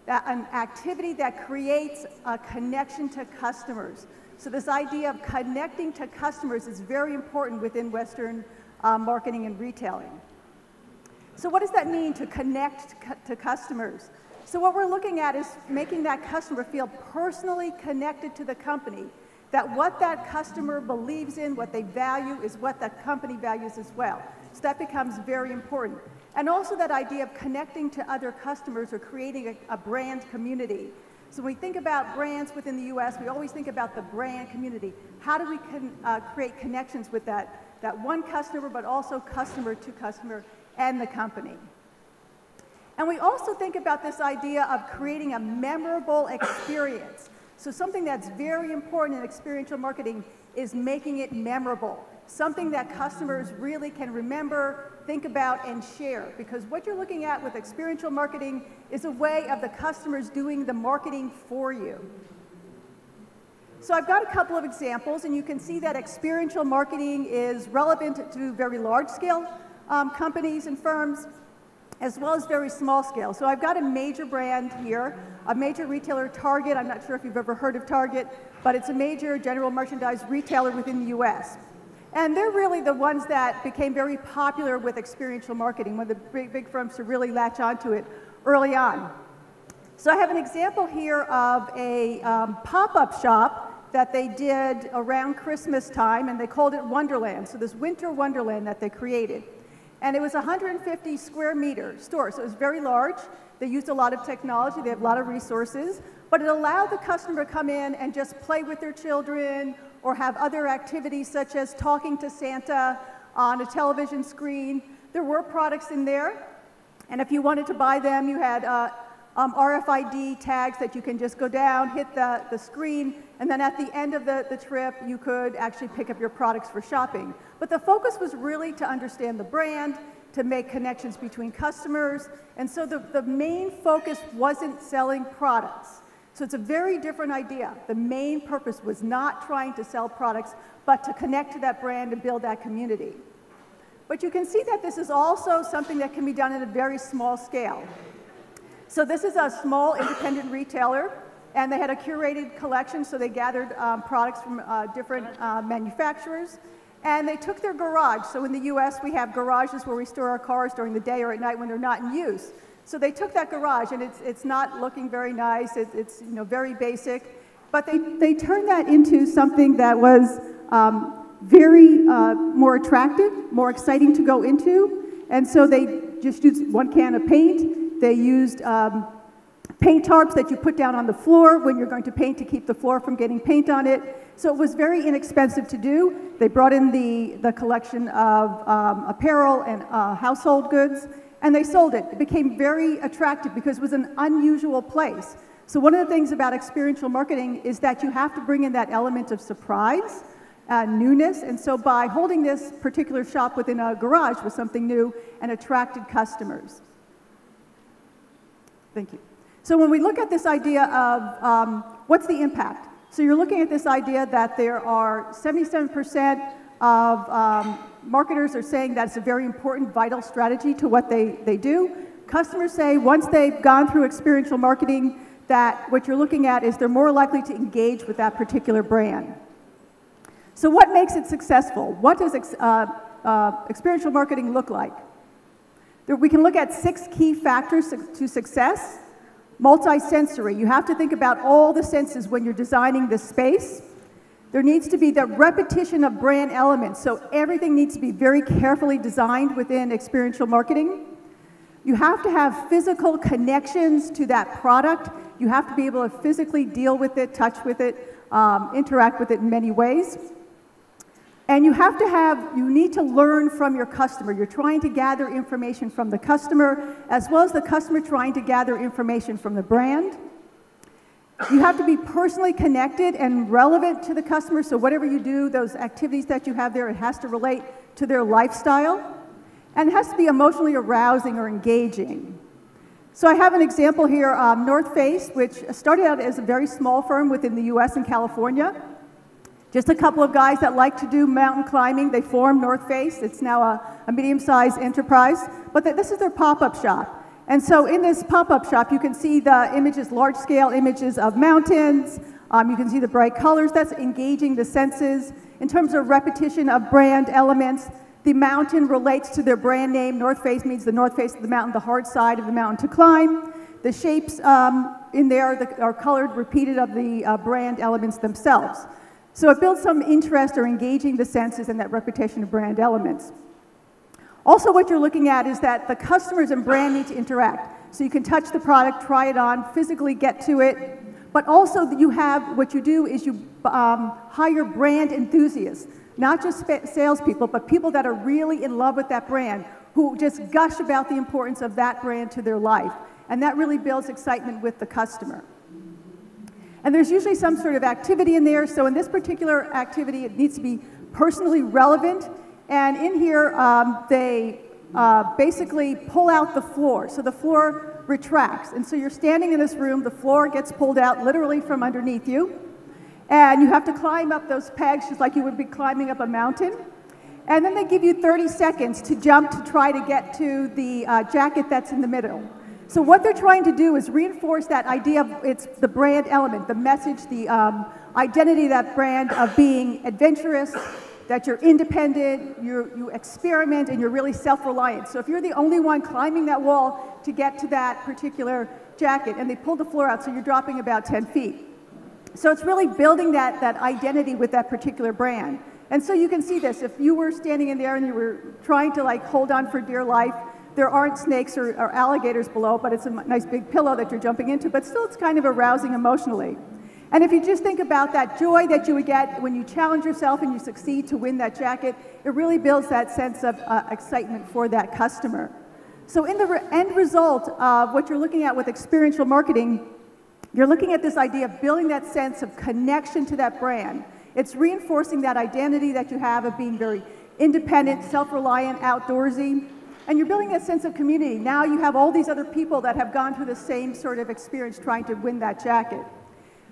an activity that creates a connection to customers. So this idea of connecting to customers is very important within Western marketing and retailing. So what does that mean, to connect to customers? So what we're looking at is making that customer feel personally connected to the company, that what that customer believes in, what they value, is what that company values as well. So that becomes very important. And also that idea of connecting to other customers or creating a brand community. So when we think about brands within the US, we always think about the brand community. How do we create connections with that one customer, but also customer to customer and the company? And we also think about this idea of creating a memorable experience. So something that's very important in experiential marketing is making it memorable, something that customers really can remember, think about, and share. Because what you're looking at with experiential marketing is a way of the customers doing the marketing for you. So I've got a couple of examples, and you can see that experiential marketing is relevant to very large-scale companies and firms, as well as very small scale. So I've got a major brand here, a major retailer, Target. I'm not sure if you've ever heard of Target, but it's a major general merchandise retailer within the US. And they're really the ones that became very popular with experiential marketing, one of the big firms to really latch onto it early on. So I have an example here of a pop-up shop that they did around Christmas time, and they called it Wonderland. So this winter wonderland that they created. And it was a 150 square meter store, so it was very large. They used a lot of technology, they have a lot of resources, but it allowed the customer to come in and just play with their children or have other activities such as talking to Santa on a television screen. There were products in there, and if you wanted to buy them, you had RFID tags that you can just go down, hit the screen, and then at the end of the trip, you could actually pick up your products for shopping. But the focus was really to understand the brand, to make connections between customers, and so the main focus wasn't selling products. So it's a very different idea. The main purpose was not trying to sell products, but to connect to that brand and build that community. But you can see that this is also something that can be done at a very small scale. So this is a small independent retailer, and they had a curated collection, so they gathered products from different manufacturers, and they took their garage. So in the US, we have garages where we store our cars during the day or at night when they're not in use. So they took that garage, and it's not looking very nice, it's very basic, but they turned that into something that was very more attractive, more exciting to go into, and so they just used one can of paint. They used paint tarps that you put down on the floor when you're going to paint to keep the floor from getting paint on it. So it was very inexpensive to do. They brought in the collection of apparel and household goods, and they sold it. It became very attractive because it was an unusual place. So one of the things about experiential marketing is that you have to bring in that element of surprise, newness, and so by holding this particular shop within a garage was something new and attracted customers. Thank you. So when we look at this idea of what's the impact? So you're looking at this idea that there are 77% of marketers are saying that it's a very important, vital strategy to what they do. Customers say once they've gone through experiential marketing that what you're looking at is they're more likely to engage with that particular brand. So what makes it successful? What does experiential marketing look like? We can look at 6 key factors to success. Multi-sensory. You have to think about all the senses when you're designing this space. There needs to be the repetition of brand elements, so everything needs to be very carefully designed within experiential marketing. You have to have physical connections to that product. You have to be able to physically deal with it, touch with it, interact with it in many ways. And you need to learn from your customer. You're trying to gather information from the customer, as well as the customer trying to gather information from the brand. You have to be personally connected and relevant to the customer, so whatever you do, those activities that you have there, it has to relate to their lifestyle. And it has to be emotionally arousing or engaging. So I have an example here, North Face, which started out as a very small firm within the US and California. Just a couple of guys that like to do mountain climbing. They formed North Face. It's now a medium-sized enterprise. But this is their pop-up shop. And so in this pop-up shop, you can see the images, large-scale images of mountains. You can see the bright colors. That's engaging the senses. In terms of repetition of brand elements, the mountain relates to their brand name. North Face means the north face of the mountain, the hard side of the mountain to climb. The shapes in there are colored, repeated of the brand elements themselves. So it builds some interest or engaging the senses and that repetition of brand elements. Also, what you're looking at is that the customers and brand need to interact. So you can touch the product, try it on, physically get to it, but also what you do is you hire brand enthusiasts, not just salespeople, but people that are really in love with that brand, who just gush about the importance of that brand to their life. And that really builds excitement with the customer. And there's usually some sort of activity in there. So in this particular activity, it needs to be personally relevant. And in here, they basically pull out the floor. So the floor retracts. And so you're standing in this room, the floor gets pulled out literally from underneath you. And you have to climb up those pegs just like you would be climbing up a mountain. And then they give you 30 seconds to jump to try to get to the jacket that's in the middle. So what they're trying to do is reinforce that idea of it's the brand element, the message, the identity of that brand of being adventurous, that you're independent, you experiment, and you're really self-reliant. So if you're the only one climbing that wall to get to that particular jacket, and they pull the floor out so you're dropping about 10 feet. So it's really building that identity with that particular brand. And so you can see this. If you were standing in there and you were trying to like hold on for dear life, there aren't snakes or alligators below, but it's a nice big pillow that you're jumping into, but still it's kind of arousing emotionally. And if you just think about that joy that you would get when you challenge yourself and you succeed to win that jacket, it really builds that sense of excitement for that customer. So in the end result of what you're looking at with experiential marketing, you're looking at this idea of building that sense of connection to that brand. It's reinforcing that identity that you have of being very independent, self-reliant, outdoorsy, and you're building that sense of community. Now you have all these other people that have gone through the same sort of experience trying to win that jacket.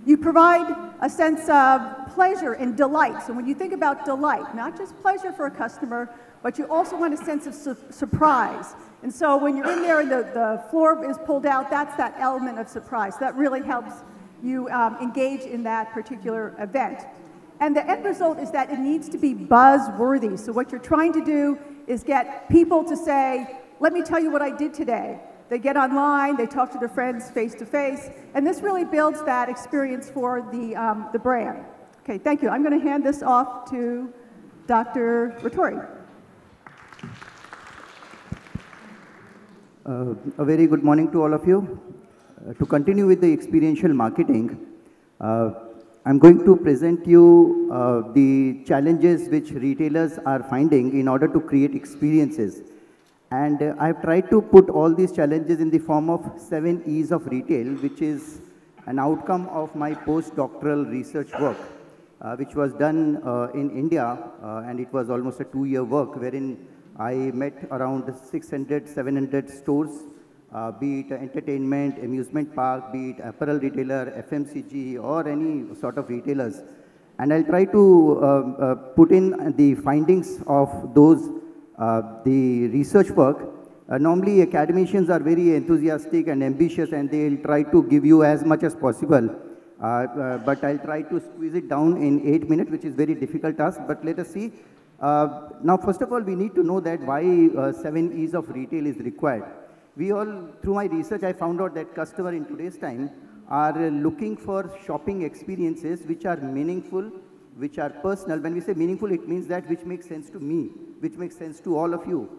You provide a sense of pleasure and delight. So when you think about delight, not just pleasure for a customer, but you also want a sense of surprise. And so when you're in there and the floor is pulled out, that's that element of surprise. That really helps you engage in that particular event. And the end result is that it needs to be buzz-worthy. So what you're trying to do is get people to say, let me tell you what I did today. They get online, they talk to their friends face-to-face, and this really builds that experience for the brand. Okay, thank you. I'm going to hand this off to Dr. Raturi. A very good morning to all of you. To continue with the experiential marketing, I'm going to present you the challenges which retailers are finding in order to create experiences. And I've tried to put all these challenges in the form of 7 E's of retail, which is an outcome of my postdoctoral research work, which was done in India, and it was almost a 2-year work wherein I met around 600, 700 stores, be it entertainment, amusement park, be it apparel retailer, FMCG, or any sort of retailers. And I'll try to put in the findings of those the research work. Normally academicians are very enthusiastic and ambitious and they'll try to give you as much as possible. But I'll try to squeeze it down in 8 minutes, which is very difficult task, but let us see. Now, first of all, we need to know that why 7 E's of retail is required. We all, through my research, I found out that customers in today's time are looking for shopping experiences which are meaningful, which are personal. When we say meaningful, it means that which makes sense to me, which makes sense to all of you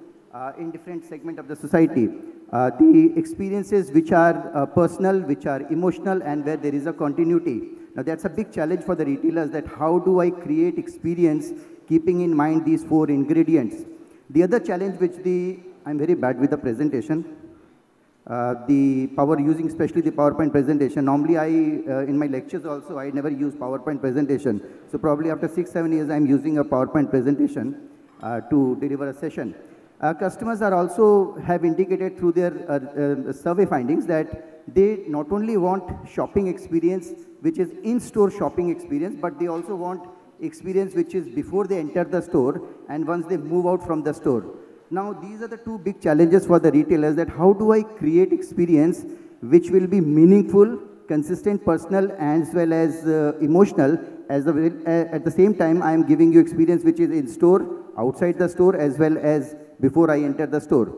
in different segment of the society. The experiences which are personal, which are emotional, and where there is a continuity. Now that's a big challenge for the retailers, that how do I create experience keeping in mind these 4 ingredients. The other challenge which I'm very bad with the presentation. Using especially the PowerPoint presentation. Normally in my lectures also, I never use PowerPoint presentation. So probably after 6-7 years, I'm using a PowerPoint presentation to deliver a session. Customers are also have indicated through their survey findings that they not only want shopping experience, which is in-store shopping experience, but they also want experience which is before they enter the store and once they move out from the store. Now, these are the 2 big challenges for the retailers, that how do I create experience which will be meaningful, consistent, personal, as well as emotional. At the same time, I am giving you experience which is in store, outside the store, as well as before I enter the store.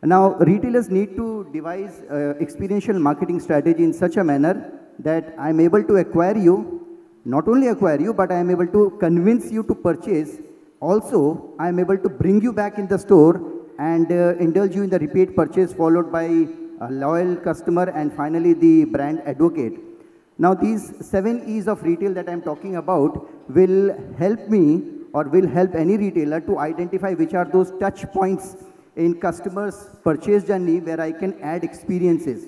Now, retailers need to devise experiential marketing strategy in such a manner that I'm able to acquire you, not only acquire you, but I am able to convince you to purchase. Also, I am able to bring you back in the store and indulge you in the repeat purchase, followed by a loyal customer and finally the brand advocate. Now, these 7 E's of retail that I'm talking about will help me or will help any retailer to identify which are those touch points in customers' purchase journey where I can add experiences.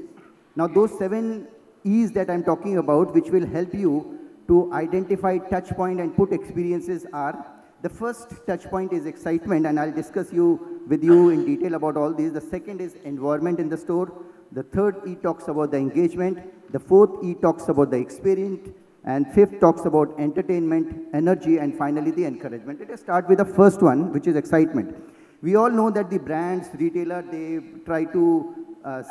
Now, those 7 E's that I'm talking about, which will help you to identify touch point and put experiences are: the first touch point is excitement, and I'll discuss with you in detail about all these. The second is environment in the store. The third E talks about the engagement. The fourth E talks about the experience. And fifth talks about entertainment, energy, and finally the encouragement. Let us start with the first one, which is excitement. We all know that the brands, retailer, they try to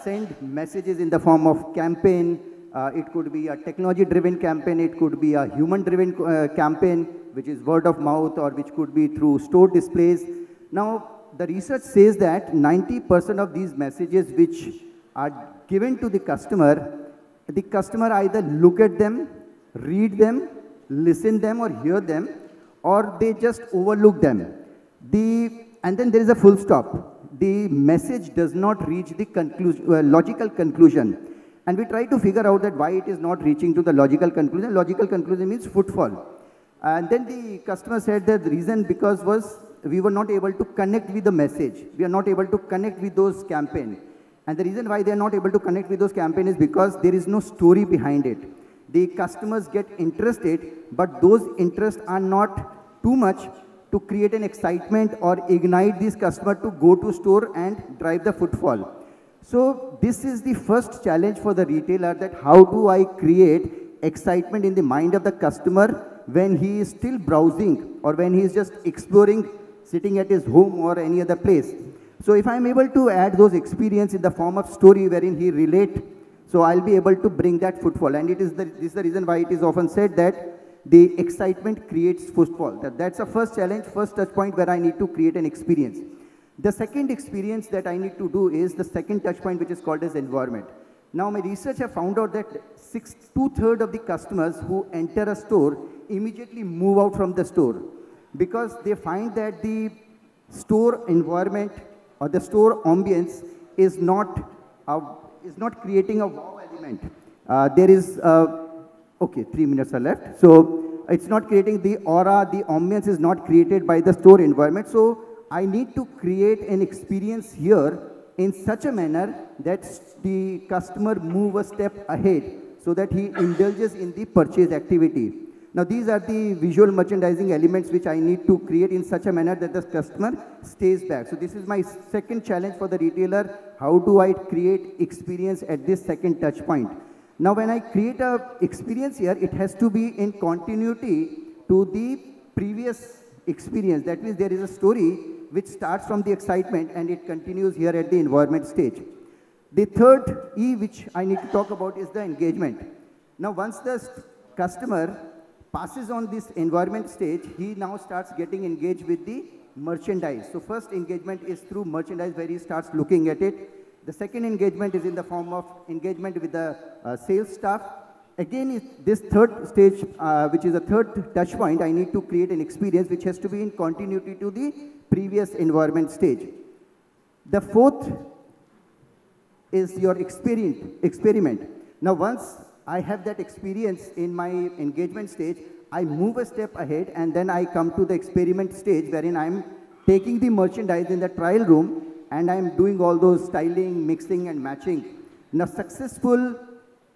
send messages in the form of campaign. It could be a technology-driven campaign, it could be a human-driven campaign, which is word of mouth, or which could be through store displays. Now, the research says that 90% of these messages which are given to the customer either look at them, read them, listen them, or hear them, or they just overlook them. And then there is a full stop. The message does not reach the logical conclusion. And we try to figure out that why it is not reaching to the logical conclusion. Logical conclusion means footfall. And then the customer said that the reason was we were not able to connect with the message. We are not able to connect with those campaigns. And the reason why they are not able to connect with those campaigns is because there is no story behind it. The customers get interested, but those interests are not too much to create an excitement or ignite this customer to go to store and drive the footfall. So this is the first challenge for the retailer, that how do I create excitement in the mind of the customer when he is still browsing or when he is just exploring, sitting at his home or any other place. So if I'm able to add those experience in the form of story wherein he relate, so I'll be able to bring that footfall. And this is the reason why it is often said that the excitement creates footfall. That's the first challenge, first touch point where I need to create an experience. The second experience that I need to do is the second touch point, which is called as environment. Now my research have found out that 2/3 of the customers who enter a store immediately move out from the store because they find that the store environment or the store ambience is not creating a wow element. Okay, 3 minutes are left. So it's not creating the aura, the ambience is not created by the store environment. So I need to create an experience here in such a manner that the customer move a step ahead so that he indulges in the purchase activity. Now these are the visual merchandising elements which I need to create in such a manner that the customer stays back. So this is my second challenge for the retailer. How do I create experience at this second touch point? Now when I create an experience here, it has to be in continuity to the previous experience. That means there is a story which starts from the excitement and it continues here at the environment stage. The third E which I need to talk about is the engagement. Now once the customer passes on this environment stage, he now starts getting engaged with the merchandise. So first engagement is through merchandise where he starts looking at it. The second engagement is in the form of engagement with the sales staff. Again, this third stage, which is a third touch point, I need to create an experience which has to be in continuity to the previous environment stage. The fourth is your experiment. Now once I have that experience in my engagement stage, I move a step ahead and then I come to the experiment stage wherein I'm taking the merchandise in the trial room and I'm doing all those styling, mixing and matching. Now successful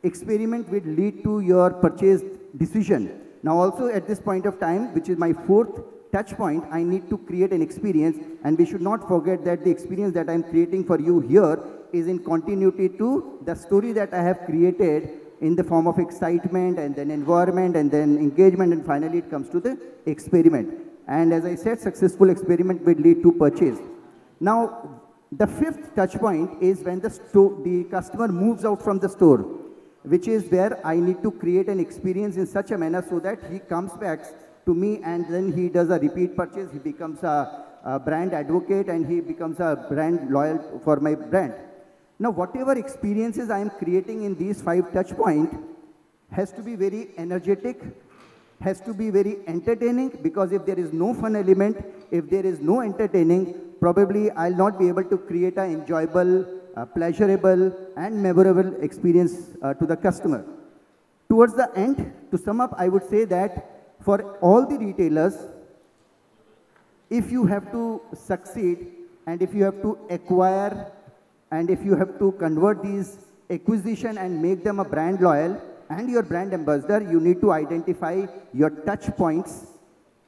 experiment will lead to your purchase decision. Now also at this point of time, which is my fourth touch point, I need to create an experience, and we should not forget that the experience that I'm creating for you here is in continuity to the story that I have created in the form of excitement and then environment and then engagement, and finally it comes to the experiment. And as I said, successful experiment will lead to purchase. Now the fifth touch point is when the customer moves out from the store, which is where I need to create an experience in such a manner so that he comes back to me and then he does a repeat purchase, he becomes a brand advocate and he becomes a brand loyal for my brand. Now whatever experiences I am creating in these 5 touch points has to be very energetic, has to be very entertaining, because if there is no fun element, if there is no entertaining, probably I'll not be able to create an enjoyable, pleasurable and memorable experience to the customer. Towards the end, to sum up, I would say that for all the retailers, if you have to succeed and if you have to acquire and if you have to convert these acquisition and make them a brand loyal and your brand ambassador, you need to identify your touch points,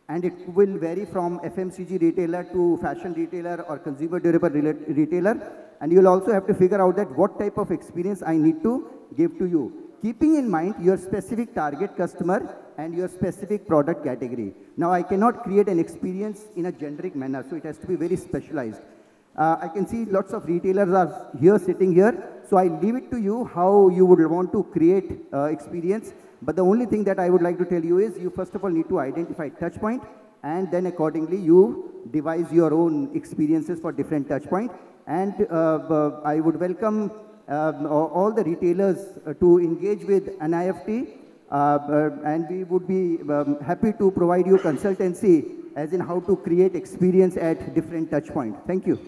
and it will vary from FMCG retailer to fashion retailer or consumer durable retailer. And you'll also have to figure out that what type of experience I need to give to you. keeping in mind your specific target customer and your specific product category. Now, I cannot create an experience in a generic manner, so it has to be very specialized. I can see lots of retailers are here, sitting here, so I leave it to you how you would want to create experience. But the only thing that I would like to tell you is you first of all need to identify touch point, and then accordingly you devise your own experiences for different touch point. And I would welcome all the retailers to engage with NIFT, and we would be happy to provide you consultancy as in how to create experience at different touch points. Thank you.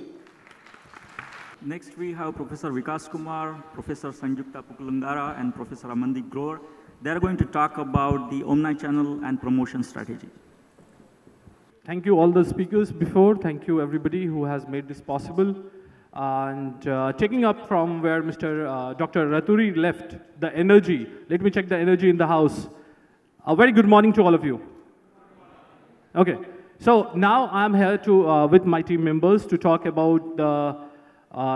Next, we have Professor Vikas Kumar, Professor Sanjukta Pukulangara, and Professor Amandeep. They are going to talk about the Omni-Channel and promotion strategy. Thank you all the speakers before. Thank you everybody who has made this possible. And taking up from where Dr. Raturi left, the energy. Let me check the energy in the house. A very good morning to all of you. Okay, so now I'm here to with my team members to talk about the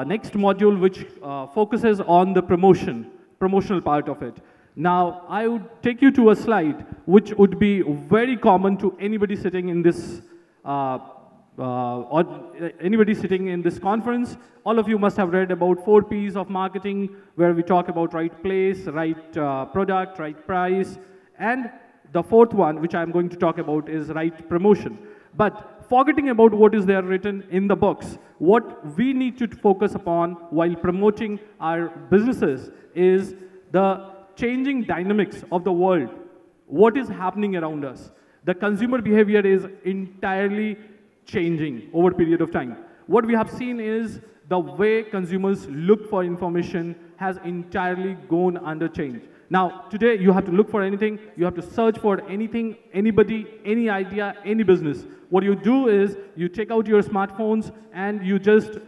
next module, which focuses on the promotional part of it. Now, I would take you to a slide which would be very common to anybody sitting in this conference. All of you must have read about 4 P's of marketing, where we talk about right place, right product, right price, and the 4th one, which I'm going to talk about, is right promotion. But forgetting about what is there written in the books, what we need to focus upon while promoting our businesses is the changing dynamics of the world. What is happening around us? The consumer behavior is entirely changing over a period of time. What we have seen is the way consumers look for information has entirely gone under change. Now, today you have to look for anything, you have to search for anything, anybody, any idea, any business. What you do is you take out your smartphones and you just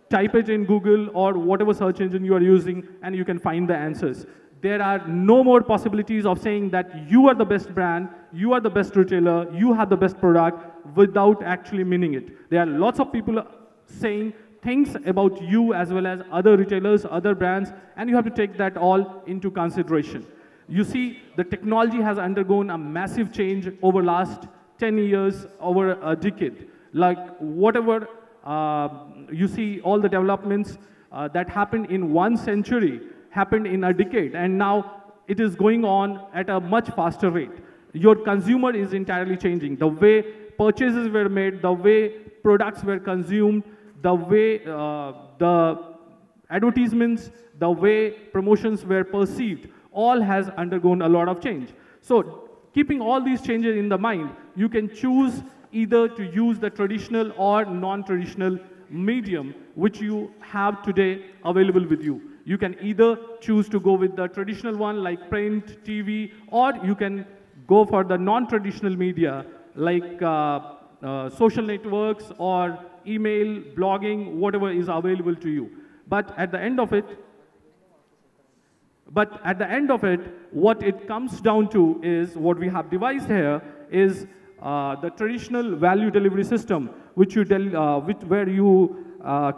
type it in Google or whatever search engine you are using, and you can find the answers. There are no more possibilities of saying that you are the best brand, you are the best retailer, you have the best product without actually meaning it. There are lots of people saying things about you as well as other retailers, other brands, and you have to take that all into consideration. You see, the technology has undergone a massive change over last 10 years, over a decade. Like whatever you see, all the developments that happened in 1 century happened in a decade, and now it is going on at a much faster rate. Your consumer is entirely changing. The way purchases were made, the way products were consumed, the way the advertisements, the way promotions were perceived, all has undergone a lot of change. So keeping all these changes in the mind, you can choose either to use the traditional or non-traditional medium which you have today available with you. You can either choose to go with the traditional one like print, TV, or you can go for the non-traditional media like social networks or email, blogging, whatever is available to you. But at the end of it, what it comes down to is what we have devised here is the traditional value delivery system, which you where you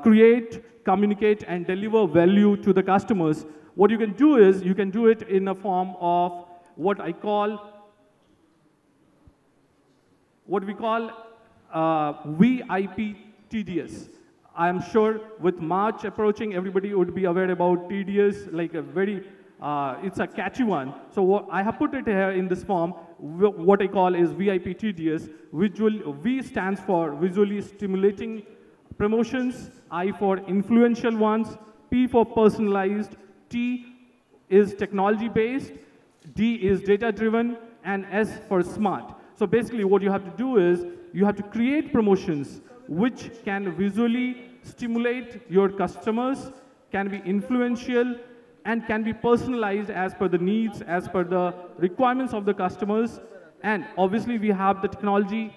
create, communicate, and deliver value to the customers. What you can do is you can do it in a form of what we call VIP TDS. I am sure with March approaching, everybody would be aware about TDS, like a very, it's a catchy one. So what I have put it here in this form, what I call is VIP TDS. V stands for visually stimulating promotions, I for influential ones, P for personalized, T is technology based, D is data driven, and S for smart. So basically what you have to do is you have to create promotions which can visually stimulate your customers, can be influential, and can be personalized as per the needs, as per the requirements of the customers. And obviously we have the technology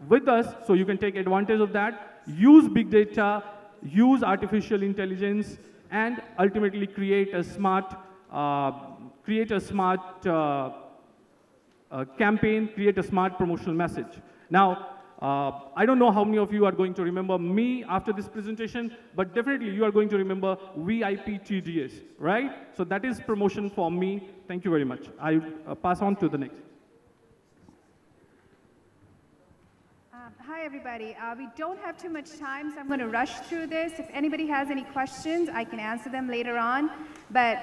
with us, so you can take advantage of that, use big data, use artificial intelligence, and ultimately create a smart campaign, create a smart promotional message. Now, I don't know how many of you are going to remember me after this presentation, but definitely you are going to remember VIP TDS, right? So that is promotion for me. Thank you very much. I pass on to the next. Hi, everybody. We don't have too much time, so I'm going to rush through this. If anybody has any questions, I can answer them later on, but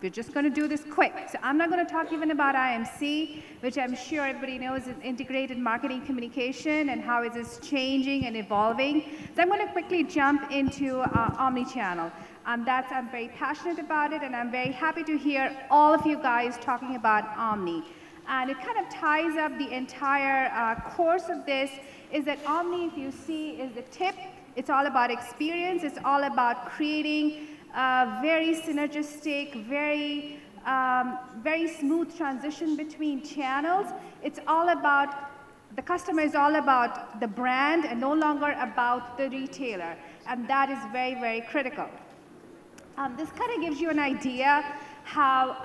we're just going to do this quick. So I'm not going to talk even about IMC, which I'm sure everybody knows is integrated marketing communication and how it is changing and evolving. So I'm going to quickly jump into Omni-Channel. I'm very passionate about it, and I'm very happy to hear all of you guys talking about Omni. And it kind of ties up the entire course of this, is that Omni, if you see, is the tip. It's all about experience. It's all about creating very synergistic, very smooth transition between channels. It's all about, the customer is all about the brand and no longer about the retailer. And that is very, very critical. This kind of gives you an idea how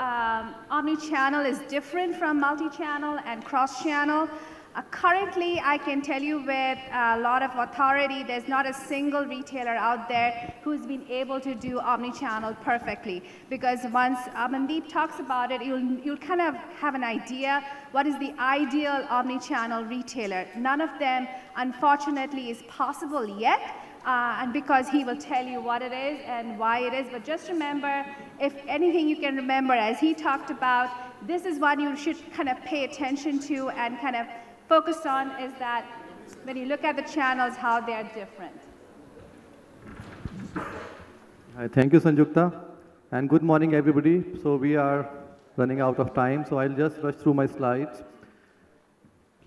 omni-channel is different from multi-channel and cross-channel. Currently, I can tell you with a lot of authority, there's not a single retailer out there who's been able to do omni-channel perfectly. Because once Amandeep talks about it, you'll kind of have an idea what is the ideal omni-channel retailer. None of them, unfortunately, is possible yet. And because he will tell you what it is and why it is. But just remember, if anything you can remember, as he talked about, this is what you should kind of pay attention to and kind of focus on, is that when you look at the channels, how they are different. Hi, thank you, Sanjukta. And good morning, everybody. So we are running out of time, so I'll just rush through my slides.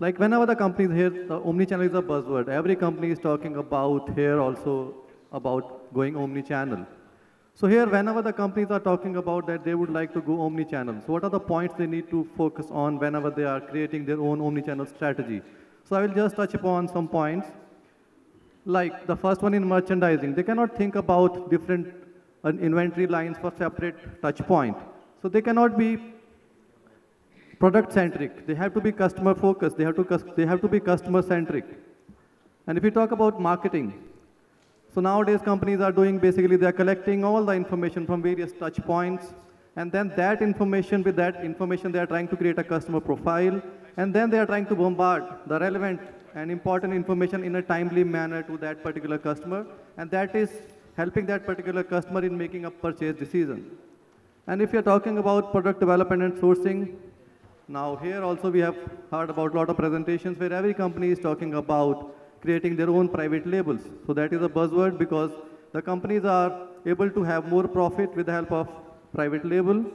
Like whenever the company is here, the omni-channel is a buzzword. Every company is talking about here also about going omni-channel. So here, whenever the companies are talking about that they would like to go omni-channel, so what are the points they need to focus on whenever they are creating their own omni-channel strategy? So I will just touch upon some points. Like the first one in merchandising, they cannot think about different inventory lines for separate touch point. So they cannot be product-centric. They have to be customer-focused. They have to be customer-centric. And if you talk about marketing, so nowadays companies are doing basically they are collecting all the information from various touch points, and then that information, with that information they are trying to create a customer profile, and then they are trying to bombard the relevant and important information in a timely manner to that particular customer, and that is helping that particular customer in making a purchase decision. And if you're talking about product development and sourcing, now here also we have heard about a lot of presentations where every company is talking about creating their own private labels. So that is a buzzword because the companies are able to have more profit with the help of private label.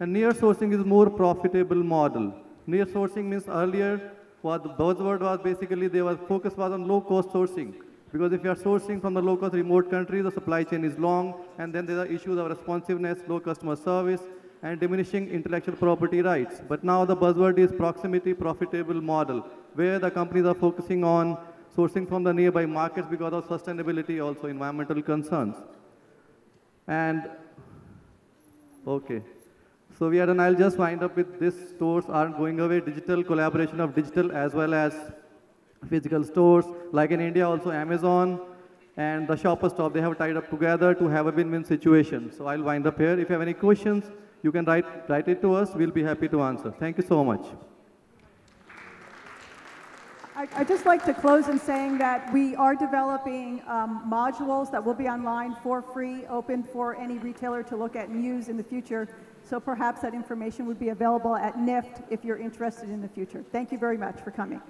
And near sourcing is more profitable model. Near sourcing means earlier what the buzzword was basically focus was on low cost sourcing. Because if you are sourcing from the low cost remote countries, the supply chain is long, and then there are issues of responsiveness, low customer service, and diminishing intellectual property rights. But now the buzzword is proximity profitable model, where the companies are focusing on sourcing from the nearby markets because of sustainability, also environmental concerns. And, okay. So we are done. I'll just wind up with this: stores aren't going away. Digital collaboration of digital as well as physical stores, like in India also Amazon and the Shoppers Stop, they have tied up together to have a win-win situation. So I'll wind up here. If you have any questions, you can write it to us. We'll be happy to answer. Thank you so much. I'd just like to close in saying that we are developing modules that will be online for free, open for any retailer to look at and use in the future. So perhaps that information would be available at NIFT if you're interested in the future. Thank you very much for coming.